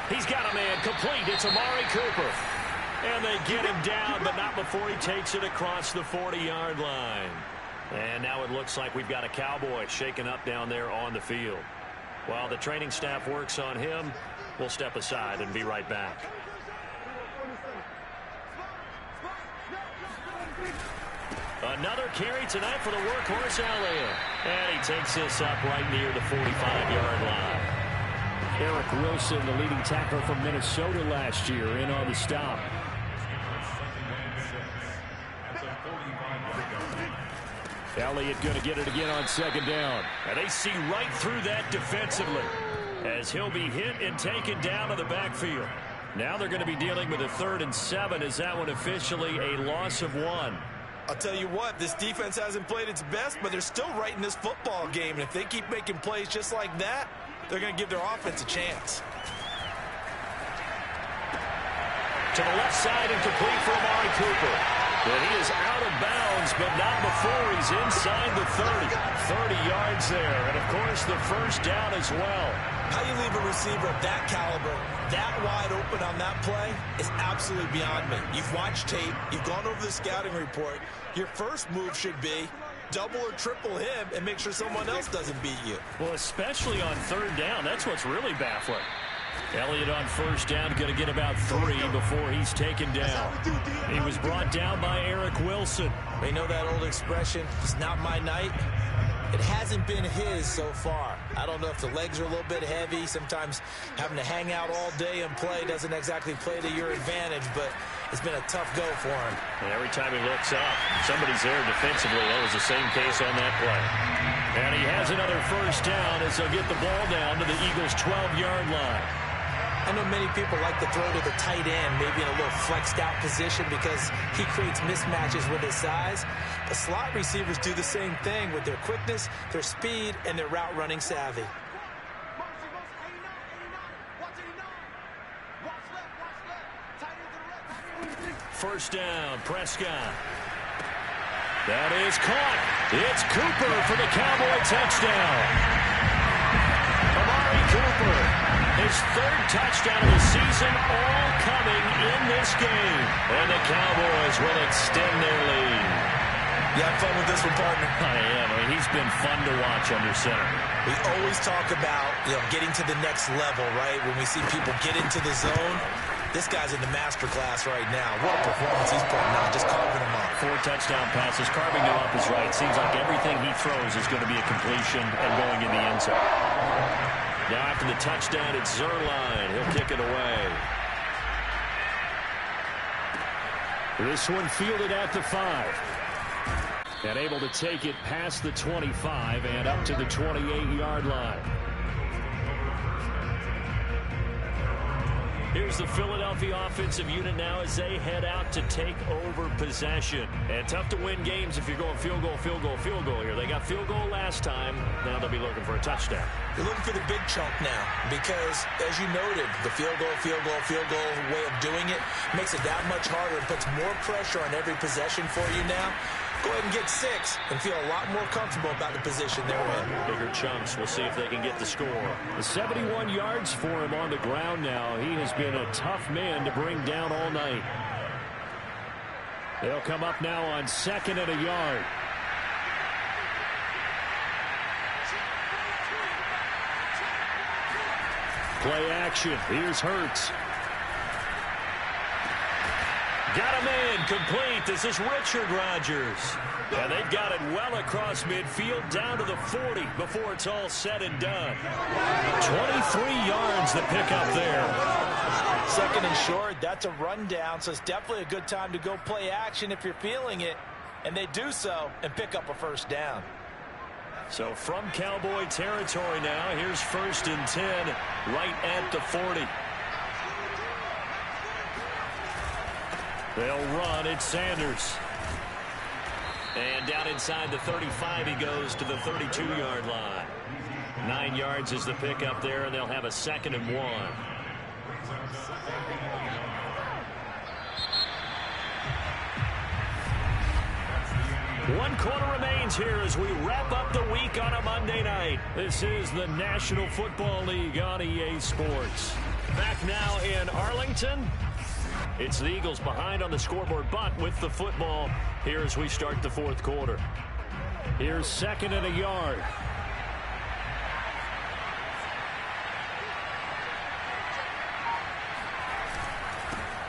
S7: He's got a man complete. It's Amari Cooper. And they get him down, but not before he takes it across the 40-yard line. And now it looks like we've got a Cowboy shaken up down there on the field. While the training staff works on him, we'll step aside and be right back. Another carry tonight for the workhorse Elliott. And he takes this up right near the 45-yard line.
S3: Eric Wilson, the leading tackler from Minnesota last year, in on the stop. Elliott going to get it again on second down.
S7: And they see right through that defensively as he'll be hit and taken down to the backfield. Now they're going to be dealing with a 3rd and 7. Is that one officially a loss of 1?
S4: I'll tell you what, this defense hasn't played its best, but they're still right in this football game. And if they keep making plays just like that, they're going to give their offense a chance.
S7: To the left side and complete for Amari Cooper. But he is out of bounds, but not before he's inside the 30. 30 yards there, and of course the first down as well.
S4: How you leave a receiver of that caliber, that wide open on that play is absolutely beyond me. You've watched tape, you've gone over the scouting report. Your first move should be double or triple him and make sure someone else doesn't beat you.
S7: Well, especially on 3rd down, that's what's really baffling. Elliott on first down, going to get about 3 before he's taken down. He was brought down by Eric Wilson.
S4: You know that old expression, it's not my night? It hasn't been his so far. I don't know if the legs are a little bit heavy. Sometimes having to hang out all day and play doesn't exactly play to your advantage, but it's been a tough go for him.
S7: And every time he looks up, somebody's there defensively. That was the same case on that play. And he has another first down as they'll get the ball down to the Eagles' 12-yard line.
S4: I know many people like to throw to the tight end, maybe in a little flexed out position because he creates mismatches with his size. The slot receivers do the same thing with their quickness, their speed, and their route running savvy.
S7: First down, Prescott. That is caught. It's Cooper for the Cowboy touchdown. Amari Cooper, his 3rd touchdown of the season, all coming in this game. And the Cowboys will extend their lead.
S4: You have fun with this one, partner?
S7: I am. I mean, he's been fun to watch under center.
S4: We always talk about, getting to the next level, right? When we see people get into the zone, this guy's in the master class right now. What a performance he's putting on, just carving them up.
S7: 4 touchdown passes. Carving them up is right. Seems like everything he throws is going to be a completion and going in the end zone. Now after the touchdown, it's Zerline. He'll kick it away.
S3: This one fielded at the 5. And able to take it past the 25 and up to the 28-yard line.
S7: Here's the Philadelphia offensive unit now as they head out to take over possession. And tough to win games if you're going field goal, field goal, field goal here. They got field goal last time. Now they'll be looking for a touchdown.
S4: They're looking for the big chunk now because, as you noted, the field goal way of doing it makes it that much harder. It puts more pressure on every possession for you now. Go ahead and get 6 and feel a lot more comfortable about the position they're in.
S7: Bigger chunks. We'll see if they can get the score.
S3: 71 yards for him on the ground now. He has been a tough man to bring down all night. They'll come up now on 2nd and a yard. Play action. Here's Hurts.
S7: Got a man complete. This is Richard Rodgers. And they've got it well across midfield down to the 40 before it's all said and done. 23 yards the pickup there.
S4: Second and short, that's a rundown, so it's definitely a good time to go play action if you're feeling it. And they do so and pick up a first down.
S7: So from Cowboy territory now, here's 1st and 10 right at the 40. They'll run. It's Sanders. And down inside the 35, he goes to the 32-yard line. 9 yards is the pickup there, and they'll have a 2nd and 1. One quarter remains here as we wrap up the week on a Monday night. This is the National Football League on EA Sports. Back now in Arlington. It's the Eagles behind on the scoreboard, but with the football here as we start the 4th quarter. Here's 2nd and a yard.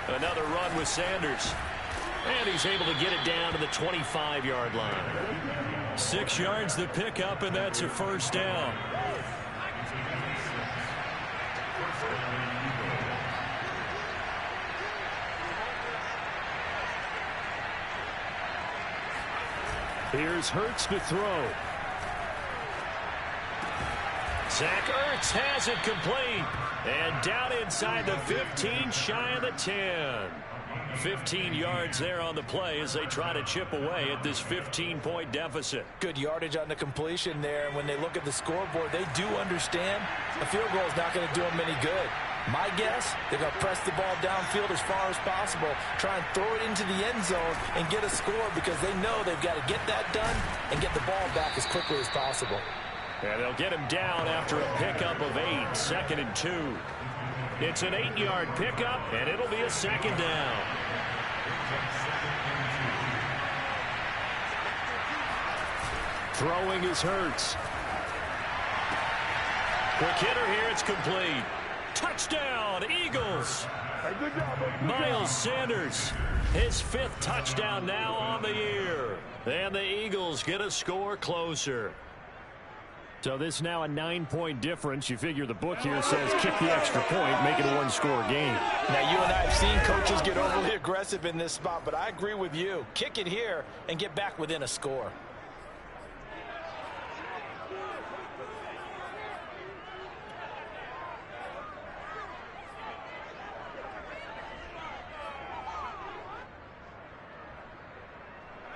S7: Another run with Sanders. And he's able to get it down to the 25-yard line. 6 yards the pickup, and that's a first down. Here's Hurts to throw. Zach Ertz has it complete. And down inside the 15, shy of the 10. 15 yards there on the play as they try to chip away at this 15-point deficit.
S4: Good yardage on the completion there. And when they look at the scoreboard, they do understand a field goal is not going to do them any good. My guess, they're going to press the ball downfield as far as possible, try and throw it into the end zone and get a score because they know they've got to get that done and get the ball back as quickly as possible.
S7: And they'll get him down after a pickup of 8, 2nd and 2. It's an 8-yard pickup, and it'll be a 2nd down. Throwing is Hurts. Quick hitter here, it's complete. Touchdown, Eagles. Miles Sanders, his 5th touchdown now on the year. And the Eagles get a score closer. So this now a 9-point difference. You figure the book here says kick the extra point, make it a 1-score game.
S4: Now, you and I have seen coaches get overly aggressive in this spot, but I agree with you. Kick it here and get back within a score.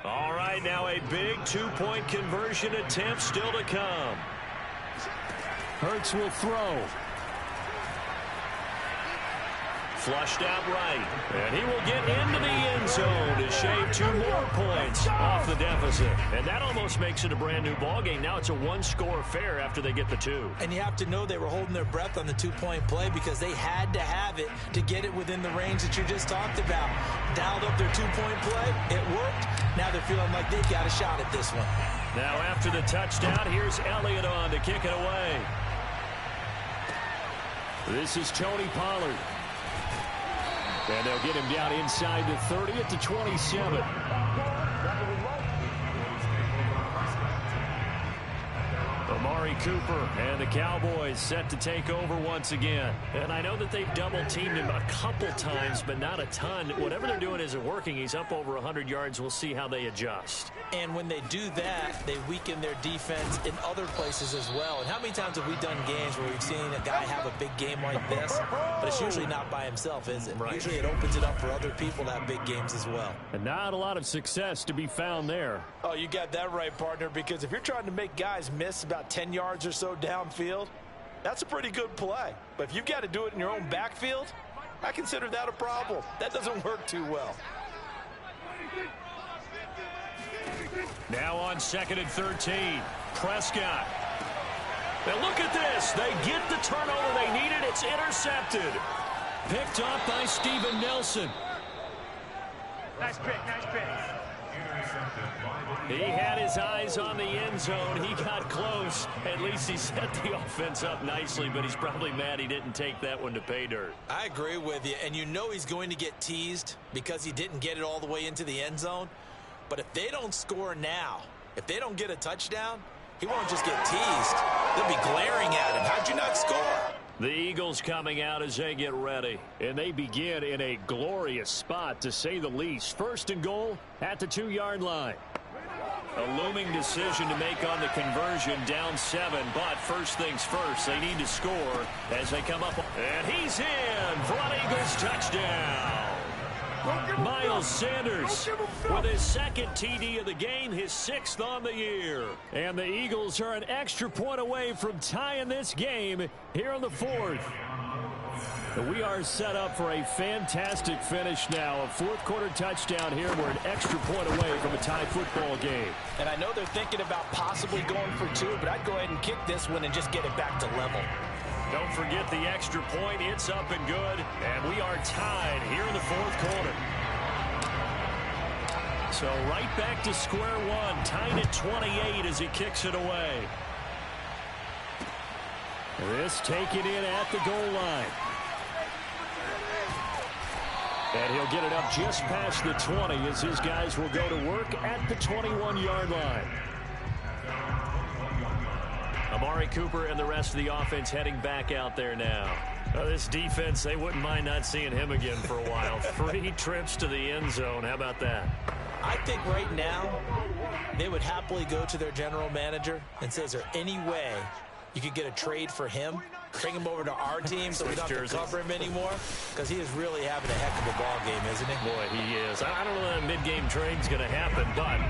S7: All right, now a big 2-point conversion attempt still to come.
S3: Hurts will throw.
S7: Flushed out right. And he will get into the end zone to shave 2 more points off the deficit. And that almost makes it a brand new ballgame. Now it's a 1-score affair after they get the 2.
S4: And you have to know they were holding their breath on the 2-point play because they had to have it to get it within the range that you just talked about. Dialed up their 2-point play. It worked. Now they're feeling like they've got a shot at this one.
S7: Now after the touchdown, here's Elliott on to kick it away. This is Tony Pollard. And they'll get him down inside the 30 at the 27. Amari Cooper and the Cowboys set to take over once again. And I know that they've double-teamed him a couple times, but not a ton. Whatever they're doing isn't working. He's up over 100 yards. We'll see how they adjust.
S4: And when they do that, they weaken their defense in other places as well. And how many times have we done games where we've seen a guy have a big game like this, but it's usually not by himself, is it?
S7: Right.
S4: Usually it opens it up for other people to have big games as well.
S3: And not a lot of success to be found there.
S4: Oh, you got that right, partner, because if you're trying to make guys miss about 10 yards or so downfield, that's a pretty good play. But if you've got to do it in your own backfield, I consider that a problem. That doesn't work too well.
S7: Now on 2nd and 13, Prescott. Now look at this. They get the turnover they needed. It's intercepted. Picked up by Steven Nelson.
S5: Nice pick, nice pick.
S7: He had his eyes on the end zone. He got close. At least he set the offense up nicely, but he's probably mad he didn't take that one to pay dirt.
S4: I agree with you, and you know he's going to get teased because he didn't get it all the way into the end zone. But if they don't score now, if they don't get a touchdown, he won't just get teased. They'll be glaring at him. How'd you not score?
S7: The Eagles coming out as they get ready.
S3: And they begin in a glorious spot, to say the least. First and goal at the 2-yard line. A looming decision to make on the conversion, down 7. But first things first, they need to score as they come up. And he's in for an Eagles touchdown. Miles Sanders with his second TD of the game, his 6th on the year. And the Eagles are an extra point away from tying this game here in the 4th. We are set up for a fantastic finish now. A 4th quarter touchdown here. We're an extra point away from a tie football game.
S4: And I know they're thinking about possibly going for 2, but I'd go ahead and kick this one and just get it back to level.
S7: Don't forget the extra point. It's up and good. And we are tied here in the 4th quarter. So right back to square one. Tied at 28 as he kicks it away.
S3: This taken in at the goal line. And he'll get it up just past the 20 as his guys will go to work at the 21-yard line.
S7: Amari Cooper and the rest of the offense heading back out there now. This defense, they wouldn't mind not seeing him again for a while. 3 trips to the end zone. How about that?
S4: I think right now they would happily go to their general manager and say, is there any way you could get a trade for him? Bring him over to our team so we don't have to cover him anymore? Because he is really having a heck of a ball game, isn't he?
S7: Boy, he is. I don't know that a mid-game trade's going to happen, but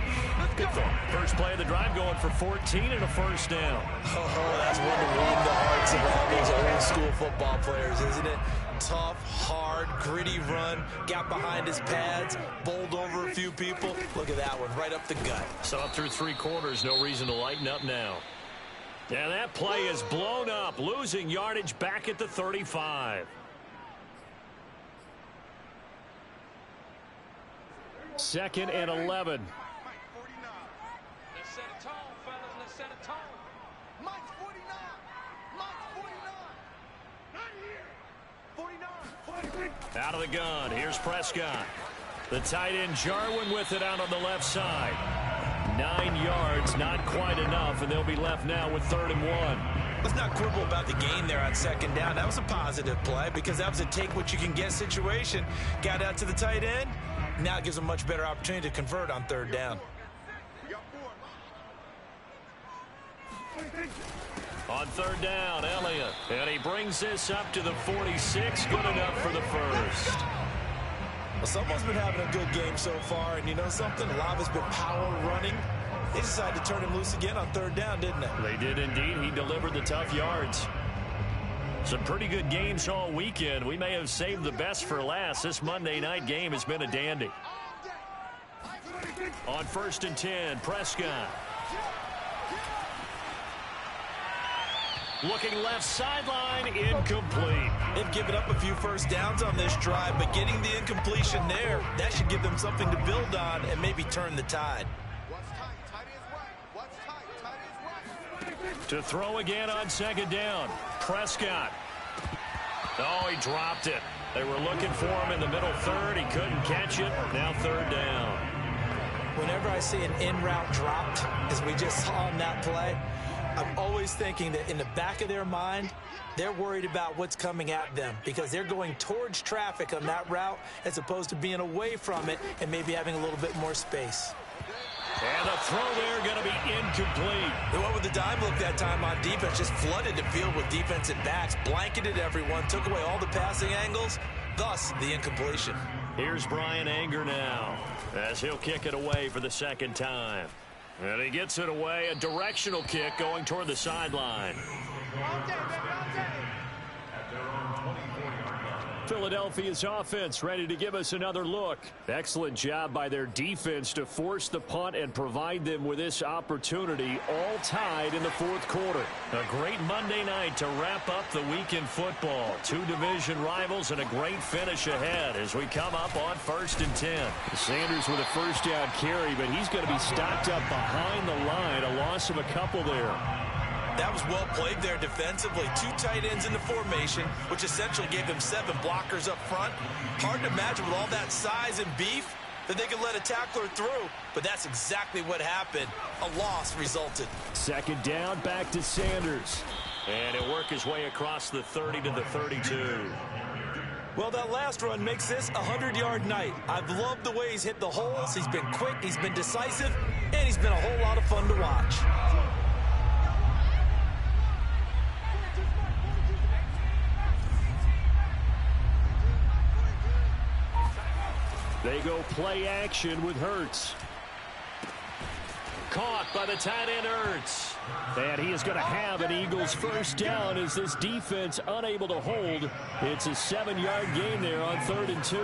S7: good thought. First play of the drive going for 14 and a first down.
S4: Oh, that's one to win the hearts of all those old-school football players, isn't it? Tough, hard, gritty run, got behind his pads, bowled over a few people. Look at that one, right up the gut.
S7: So up through 3 quarters, no reason to lighten up now. And that play is blown up, losing yardage back at the 35.
S3: Second and 11.
S5: Let's set a tone, fellas. Let's set a tone. Mike's 49. Mike's 49. Not here. 49.
S7: Out of the gun. Here's Prescott. The tight end Jarwin with it out on the left side. 9 yards, not quite enough, and they'll be left now with 3rd and 1.
S4: Let's not quibble about the gain there on 2nd down. That was a positive play because that was a take-what-you-can-get situation. Got out to the tight end. Now it gives them a much better opportunity to convert on 3rd down.
S7: On 3rd down, Elliott. And he brings this up to the 46. Good enough for the first.
S4: Well, someone's been having a good game so far, and you know something? A lot of it's been power running. They decided to turn him loose again on 3rd down, didn't they?
S7: They did indeed. He delivered the tough yards. Some pretty good games all weekend. We may have saved the best for last. This Monday night game has been a dandy. On 1st and 10, Prescott. Looking left sideline, incomplete.
S4: They've given up a few first downs on this drive, but getting the incompletion there, that should give them something to build on and maybe turn the tide.
S7: To throw again on 2nd down, Prescott. Oh, he dropped it. They were looking for him in the middle 3rd. He couldn't catch it. Now 3rd down.
S4: Whenever I see an in-route dropped, as we just saw on that play, I'm always thinking that in the back of their mind, they're worried about what's coming at them because they're going towards traffic on that route as opposed to being away from it and maybe having a little bit more space.
S7: And the throw there going to be incomplete.
S4: They went with the dime look that time on defense, just flooded the field with defensive backs, blanketed everyone, took away all the passing angles, thus the incompletion.
S7: Here's Brian Anger now as he'll kick it away for the 2nd time. And he gets it away, a directional kick going toward the sideline.
S3: Philadelphia's offense ready to give us another look. Excellent job by their defense to force the punt and provide them with this opportunity, all tied in the 4th quarter.
S7: A great Monday night to wrap up the week in football. 2 division rivals and a great finish ahead as we come up on 1st and 10.
S3: Sanders with a first down carry, but he's going to be stopped up behind the line. A loss of a couple there.
S4: That was well played there defensively. 2 tight ends in the formation, which essentially gave them 7 blockers up front. Hard to imagine with all that size and beef that they could let a tackler through, but that's exactly what happened. A loss resulted.
S3: 2nd down, back to Sanders.
S7: And he'll work his way across the 30 to the 32.
S4: Well, that last run makes this a 100-yard night. I've loved the way he's hit the holes. He's been quick, he's been decisive, and he's been a whole lot of fun to watch.
S7: They go play action with Hurts. Caught by the tight end Hurts. And he is going to have an Eagles first down as this defense unable to hold. It's a 7-yard gain there on 3rd and 2.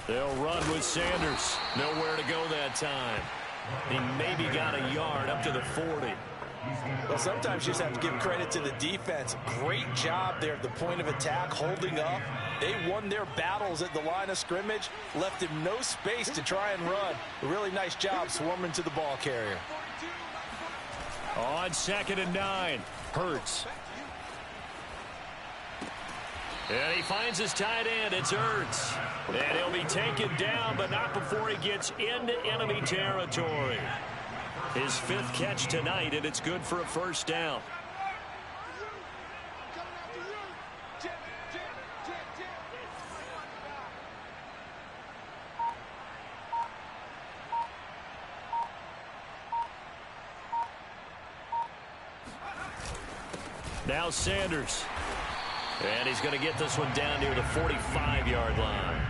S7: They'll run with Sanders. Nowhere to go that time. He maybe got a yard up to the 40.
S4: Well, sometimes you just have to give credit to the defense. Great job there at the point of attack, holding up. They won their battles at the line of scrimmage, left him no space to try and run. A really nice job swarming to the ball carrier.
S7: On 2nd and 9, Hurts. And he finds his tight end. It's Hurts. And he'll be taken down, but not before he gets into enemy territory. His 5th catch tonight, and it's good for a first down. Now Sanders. And he's going to get this one down near the 45-yard line.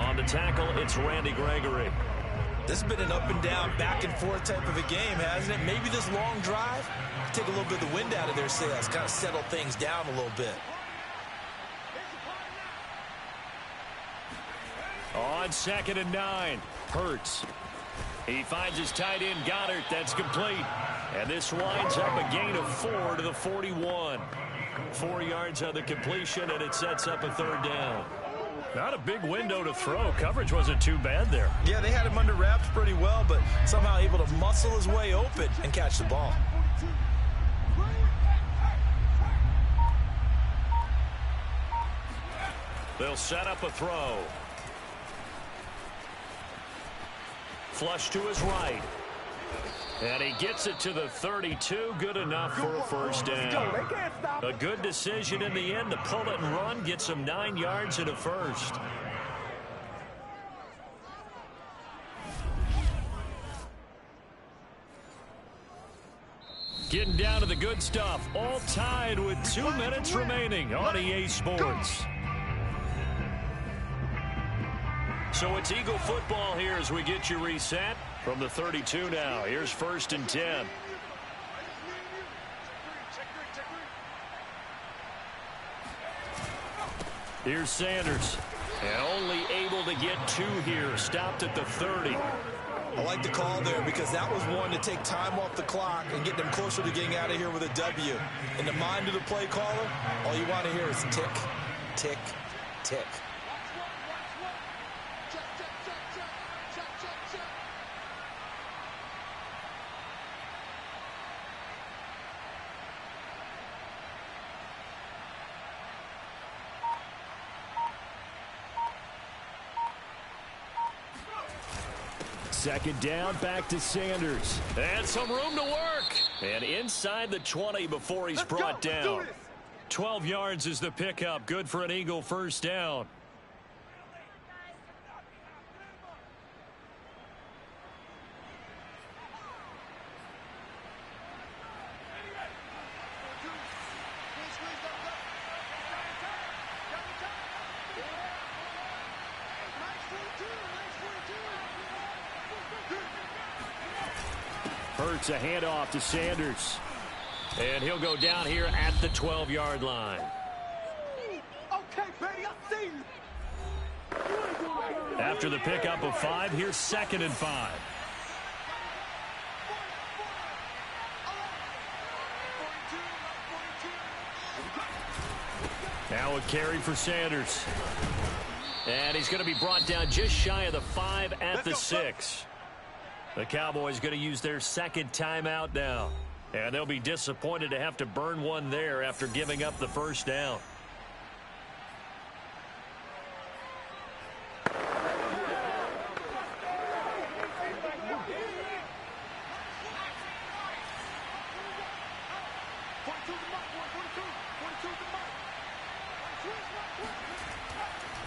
S7: On the tackle, it's Randy Gregory.
S4: This has been an up-and-down, back-and-forth type of a game, hasn't it? Maybe this long drive take a little bit of the wind out of their sails, kind of settle things down a little bit.
S7: On 2nd and 9, Hurts. He finds his tight end, Goddard. That's complete. And this winds up a gain of 4 to the 41. 4 yards on the completion, and it sets up a 3rd down. Not a big window to throw. Coverage wasn't too bad there.
S4: Yeah, they had him under wraps pretty well, but somehow able to muscle his way open and catch the ball.
S7: They'll set up a throw. Flush to his right. And he gets it to the 32. Good enough for a first down. A good decision in the end to pull it and run. Gets him 9 yards and a first. Getting down to the good stuff. All tied with 2 minutes remaining on EA Sports. So it's Eagle football here as we get you reset. From the 32 now, here's 1st and 10. Here's Sanders. And only able to get 2 here. Stopped at the 30.
S4: I like the call there because that was one to take time off the clock and get them closer to getting out of here with a W. In the mind of the play caller, all you want to hear is tick, tick, tick.
S7: Second down, back to Sanders. And some room to work. And inside the 20 before he's brought down. 12 yards is the pickup. Good for an Eagle first down. Hurts a handoff to Sanders. And he'll go down here at the 12-yard line.
S5: Okay, Betty, I see you.
S7: After the pickup of 5, here's 2nd and 5. Now a carry for Sanders. And he's going to be brought down just shy of the 5 at the 6. The Cowboys going to use their 2nd timeout now. And they'll be disappointed to have to burn one there after giving up the first down.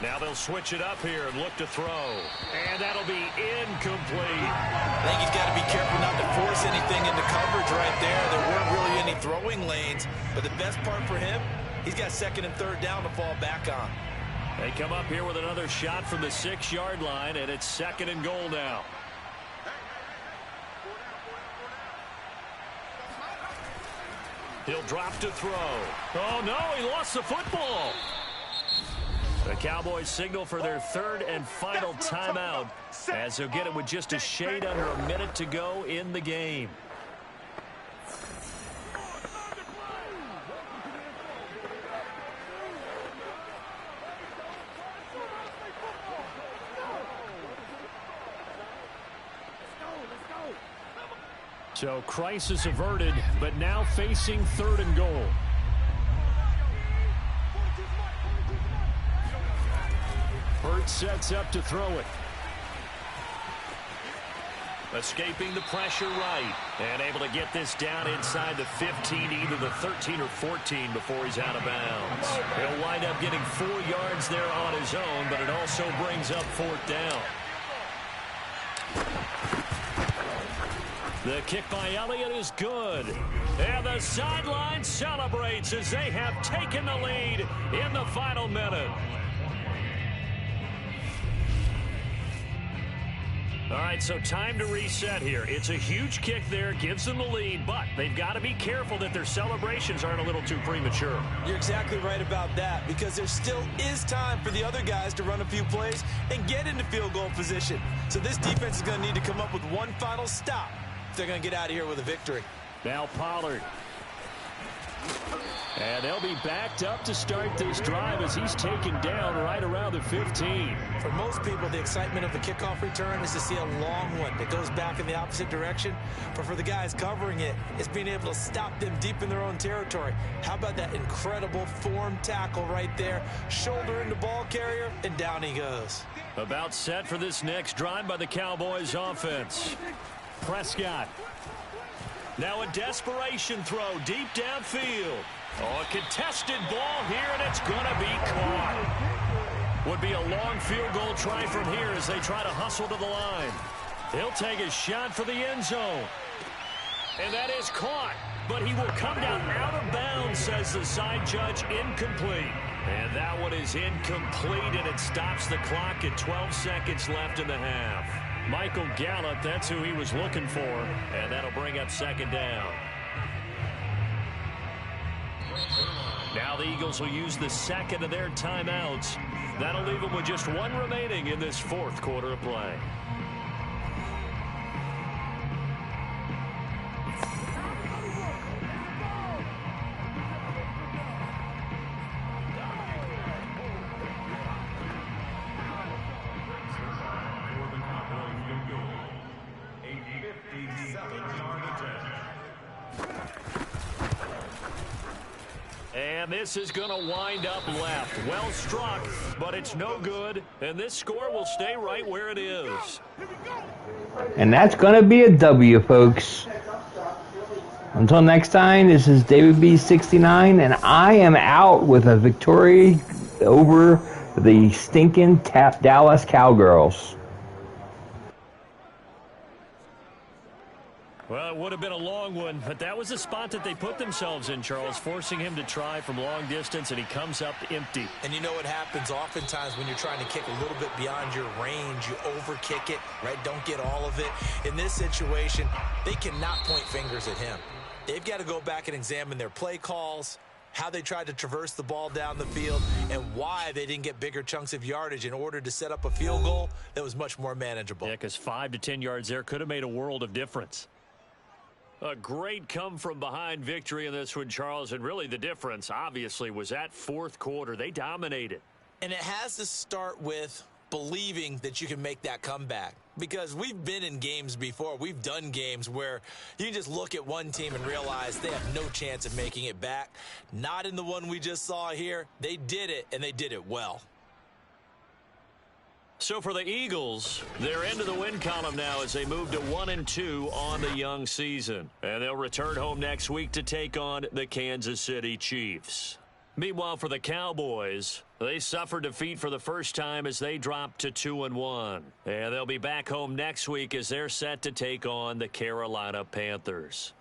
S7: Now they'll switch it up here and look to throw. And that'll be incomplete.
S4: I think he's got to be careful not to force anything into coverage right there. There weren't really any throwing lanes. But the best part for him, he's got second and third down to fall back on.
S7: They come up here with another shot from the 6-yard line, and it's second and goal now. He'll drop to throw. Oh, no, he lost the football. The Cowboys signal for their third and final timeout as they'll get it with just a shade under a minute to go in the game. So crisis averted, but now facing third and goal. Hurts sets up to throw it. Escaping the pressure right. And able to get this down inside the 15, either the 13 or 14 before he's out of bounds. He'll wind up getting 4 yards there on his own, but it also brings up fourth down. The kick by Elliott is good. And the sideline celebrates as they have taken the lead in the final minute. All right, so time to reset here. It's a huge kick there, gives them the lead, but they've got to be careful that their celebrations aren't a little too premature.
S4: You're exactly right about that, because there still is time for the other guys to run a few plays and get into field goal position. So this defense is going to need to come up with one final stop if they're going to get out of here with a victory.
S7: Now Pollard. And they'll be backed up to start this drive as he's taken down right around the 15.
S4: For most people, the excitement of the kickoff return is to see a long one that goes back in the opposite direction. But for the guys covering it, it's being able to stop them deep in their own territory. How about that incredible form tackle right there? Shoulder into ball carrier, and down he goes.
S7: About set for this next drive by the Cowboys offense. Prescott. Now a desperation throw deep downfield. Oh, a contested ball here, and it's going to be caught. Would be a long field goal try from here as they try to hustle to the line. He'll take a shot for the end zone. And that is caught, but he will come down out of bounds, says the side judge, incomplete. And that one is incomplete, and it stops the clock at 12 seconds left in the half. Michael Gallup, that's who he was looking for, and that'll bring up second down. Now the Eagles will use the second of their timeouts. That'll leave them with just one remaining in this fourth quarter of play. And this is going to wind up left. Well struck, but it's no good. And this score will stay right where it is.
S1: And that's going to be a W, folks. Until next time, this is David B69, and I am out with a victory over the stinking Dallas Cowgirls.
S7: Well, it would have been a long one, but that was the spot that they put themselves in, Charles, forcing him to try from long distance, and he comes up empty.
S4: And you know what happens oftentimes when you're trying to kick a little bit beyond your range, you overkick it, right? Don't get all of it. In this situation, they cannot point fingers at him. They've got to go back and examine their play calls, how they tried to traverse the ball down the field, and why they didn't get bigger chunks of yardage in order to set up a field goal that was much more manageable.
S7: Yeah, because 5 to 10 yards there could have made a world of difference. A great come-from-behind victory in this one, Charles, and really the difference, obviously, was that fourth quarter. They dominated.
S4: And it has to start with believing that you can make that comeback. Because we've been in games before. We've done games where you can just look at one team and realize they have no chance of making it back. Not in the one we just saw here. They did it, and they did it well.
S7: So for the Eagles, they're into the win column now as they move to 1-2 on the young season. And they'll return home next week to take on the Kansas City Chiefs. Meanwhile, for the Cowboys, they suffered defeat for the first time as they dropped to 2-1. And they'll be back home next week as they're set to take on the Carolina Panthers.